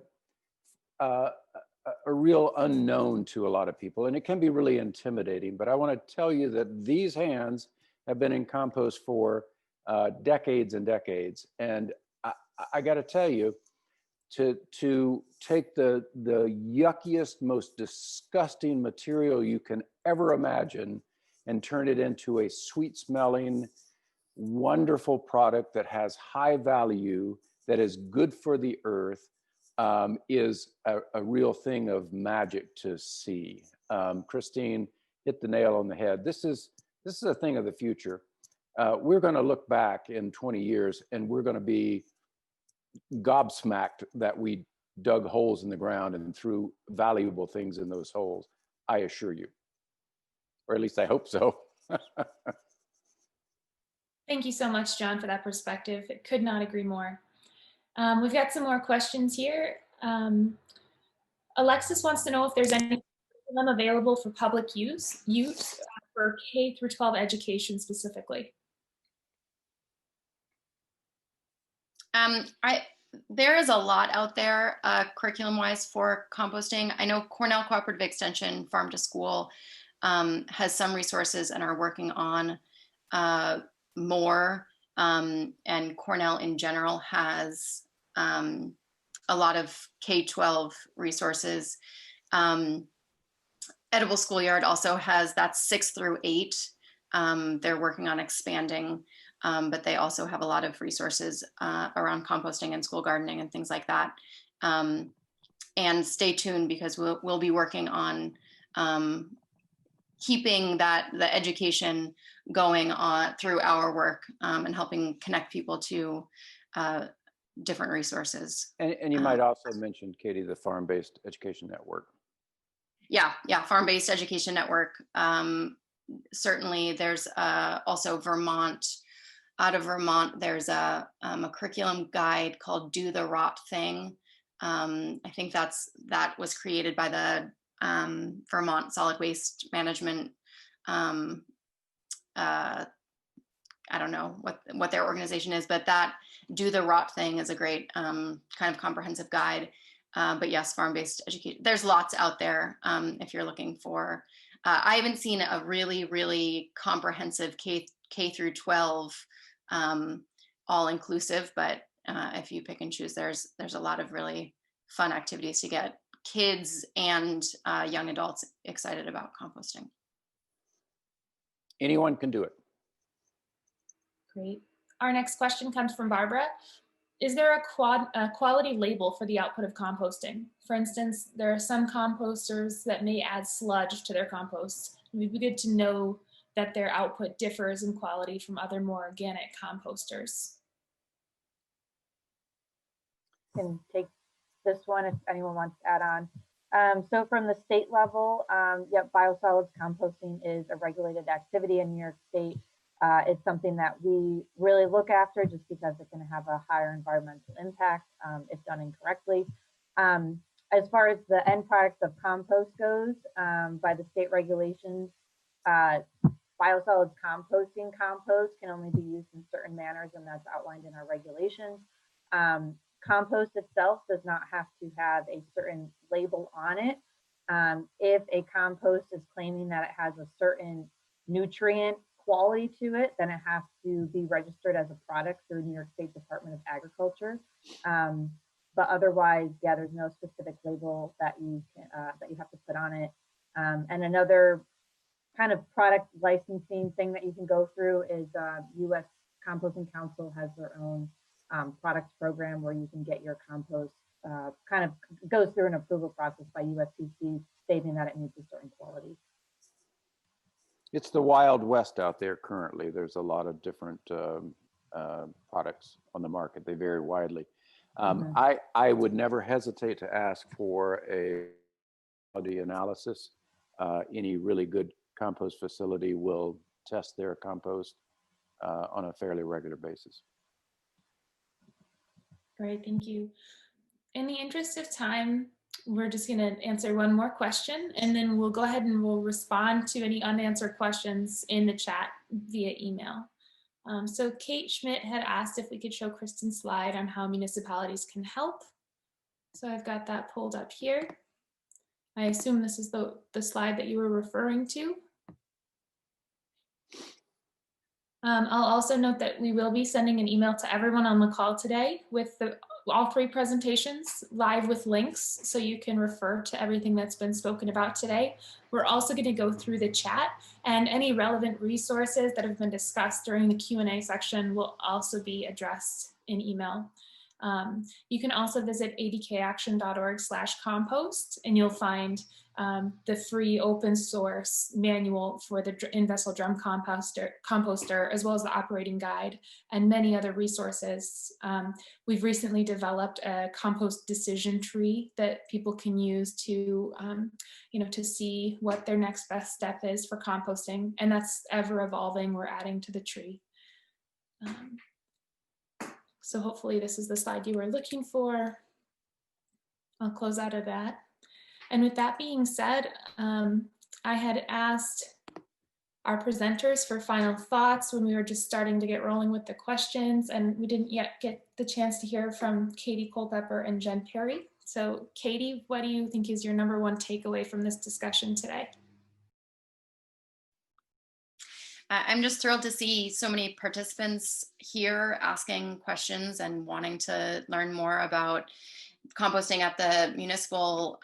real unknown to a lot of people, and it can be really intimidating, but I want to tell you that these hands have been in compost for decades and decades. And I got to tell you, to take the yuckiest, most disgusting material you can ever imagine and turn it into a sweet smelling, wonderful product that has high value, that is good for the earth, is a real thing of magic to see. Christine hit the nail on the head. This is a thing of the future. We're going to look back in 20 years and we're going to be gobsmacked that we dug holes in the ground and threw valuable things in those holes. I assure you, or at least I hope so. Thank you so much, John, for that perspective. I could not agree more. We've got some more questions here. Alexis wants to know if there's any curriculum available for public use for K through 12 education specifically. There is a lot out there curriculum-wise for composting. I know Cornell Cooperative Extension Farm to School has some resources and are working on more. And Cornell in general has a lot of K-12 resources. Edible Schoolyard also has, that's 6 through 8. They're working on expanding, but they also have a lot of resources around composting and school gardening and things like that. And stay tuned because we'll be working on keeping the education going on through our work and helping connect people to different resources. And you might also mention, Katie, the Farm-Based Education Network. Yeah, Farm-Based Education Network. Certainly, there's also Vermont. Out of Vermont, there's a curriculum guide called "Do the Rot Thing." I think that was created by the Vermont Solid Waste Management. I don't know what their organization is, but that "Do the Rot Thing" is a great kind of comprehensive guide. But yes, farm-based education. There's lots out there if you're looking for. I haven't seen a really, really comprehensive K through 12 all-inclusive, but if you pick and choose, there's a lot of really fun activities to get kids and young adults excited about composting. Anyone can do it. Great. Our next question comes from Barbara. Is there a quality label for the output of composting? For instance, there are some composters that may add sludge to their compost. It would be good to know that their output differs in quality from other more organic composters. I can take this one if anyone wants to add on. So from the state level, yep, biosolids composting is a regulated activity in New York State. It's something that we really look after just because it can have a higher environmental impact if done incorrectly. As far as the end product of compost goes, by the state regulations, biosolids composting compost can only be used in certain manners, and that's outlined in our regulations. Compost itself does not have to have a certain label on it. If a compost is claiming that it has a certain nutrient quality to it, then it has to be registered as a product through New York State Department of Agriculture. But otherwise, yeah, there's no specific label that you have to put on it. And another kind of product licensing thing that you can go through is U.S. Composting Council has their own products program where you can get your compost kind of goes through an approval process by USDC stating that it meets a certain quality. It's the Wild West out there currently. There's a lot of different products on the market. They vary widely. I would never hesitate to ask for a quality analysis. Any really good compost facility will test their compost on a fairly regular basis. Great, thank you. In the interest of time, we're just going to answer one more question, and then we'll go ahead and we'll respond to any unanswered questions in the chat via email. So Kate Schmidt had asked if we could show Kristen's slide on how municipalities can help. So I've got that pulled up here. I assume this is the slide that you were referring to. I'll also note that we will be sending an email to everyone on the call today with all three presentations live with links, so you can refer to everything that's been spoken about today. We're also going to go through the chat, and any relevant resources that have been discussed during the Q&A section will also be addressed in email. You can also visit adkaction.org/compost, and you'll find the free open source manual for the in-vessel drum composter, as well as the operating guide and many other resources. We've recently developed a compost decision tree that people can use to, to see what their next best step is for composting, and that's ever evolving. We're adding to the tree. So hopefully this is the slide you were looking for. I'll close out of that. And with that being said, I had asked our presenters for final thoughts when we were just starting to get rolling with the questions, and we didn't yet get the chance to hear from Katie Culpepper and Jen Perry. So Katie, what do you think is your #1 takeaway from this discussion today? I'm just thrilled to see so many participants here asking questions and wanting to learn more about composting at the municipal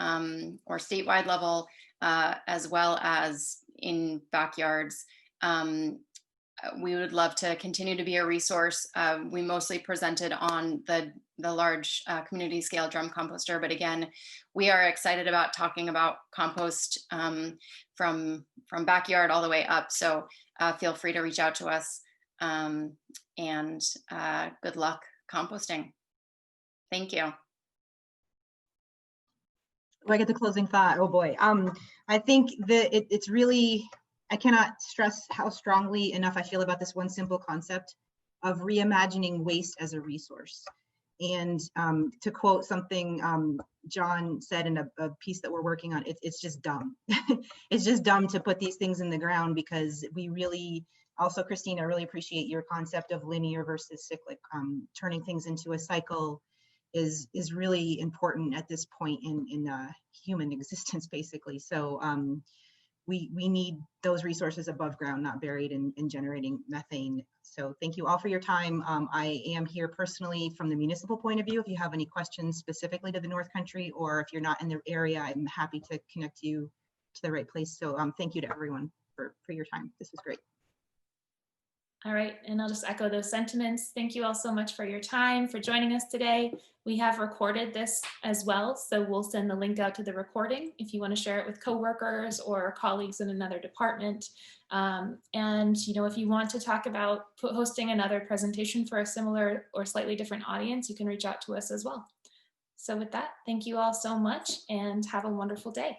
or statewide level, as well as in backyards. We would love to continue to be a resource. We mostly presented on the large community scale drum composter, but again, we are excited about talking about compost from backyard all the way up. So feel free to reach out to us, and good luck composting. Thank you. Do I get the closing thought? Oh boy. I think that it's really, I cannot stress how strongly enough I feel about this one simple concept of reimagining waste as a resource. And to quote something John said in a piece that we're working on, it's just dumb. It's just dumb to put these things in the ground, because we really, also Christine, I really appreciate your concept of linear versus cyclic. Turning things into a cycle is really important at this point in human existence, basically. So we need those resources above ground, not buried in generating methane. So thank you all for your time. I am here personally from the municipal point of view. If you have any questions specifically to the North Country, or if you're not in the area, I'm happy to connect you to the right place. So thank you to everyone for your time. This was great. All right, and I'll just echo those sentiments. Thank you all so much for your time, for joining us today. We have recorded this as well, so we'll send the link out to the recording if you want to share it with coworkers or colleagues in another department. And if you want to talk about hosting another presentation for a similar or slightly different audience, you can reach out to us as well. So with that, thank you all so much and have a wonderful day.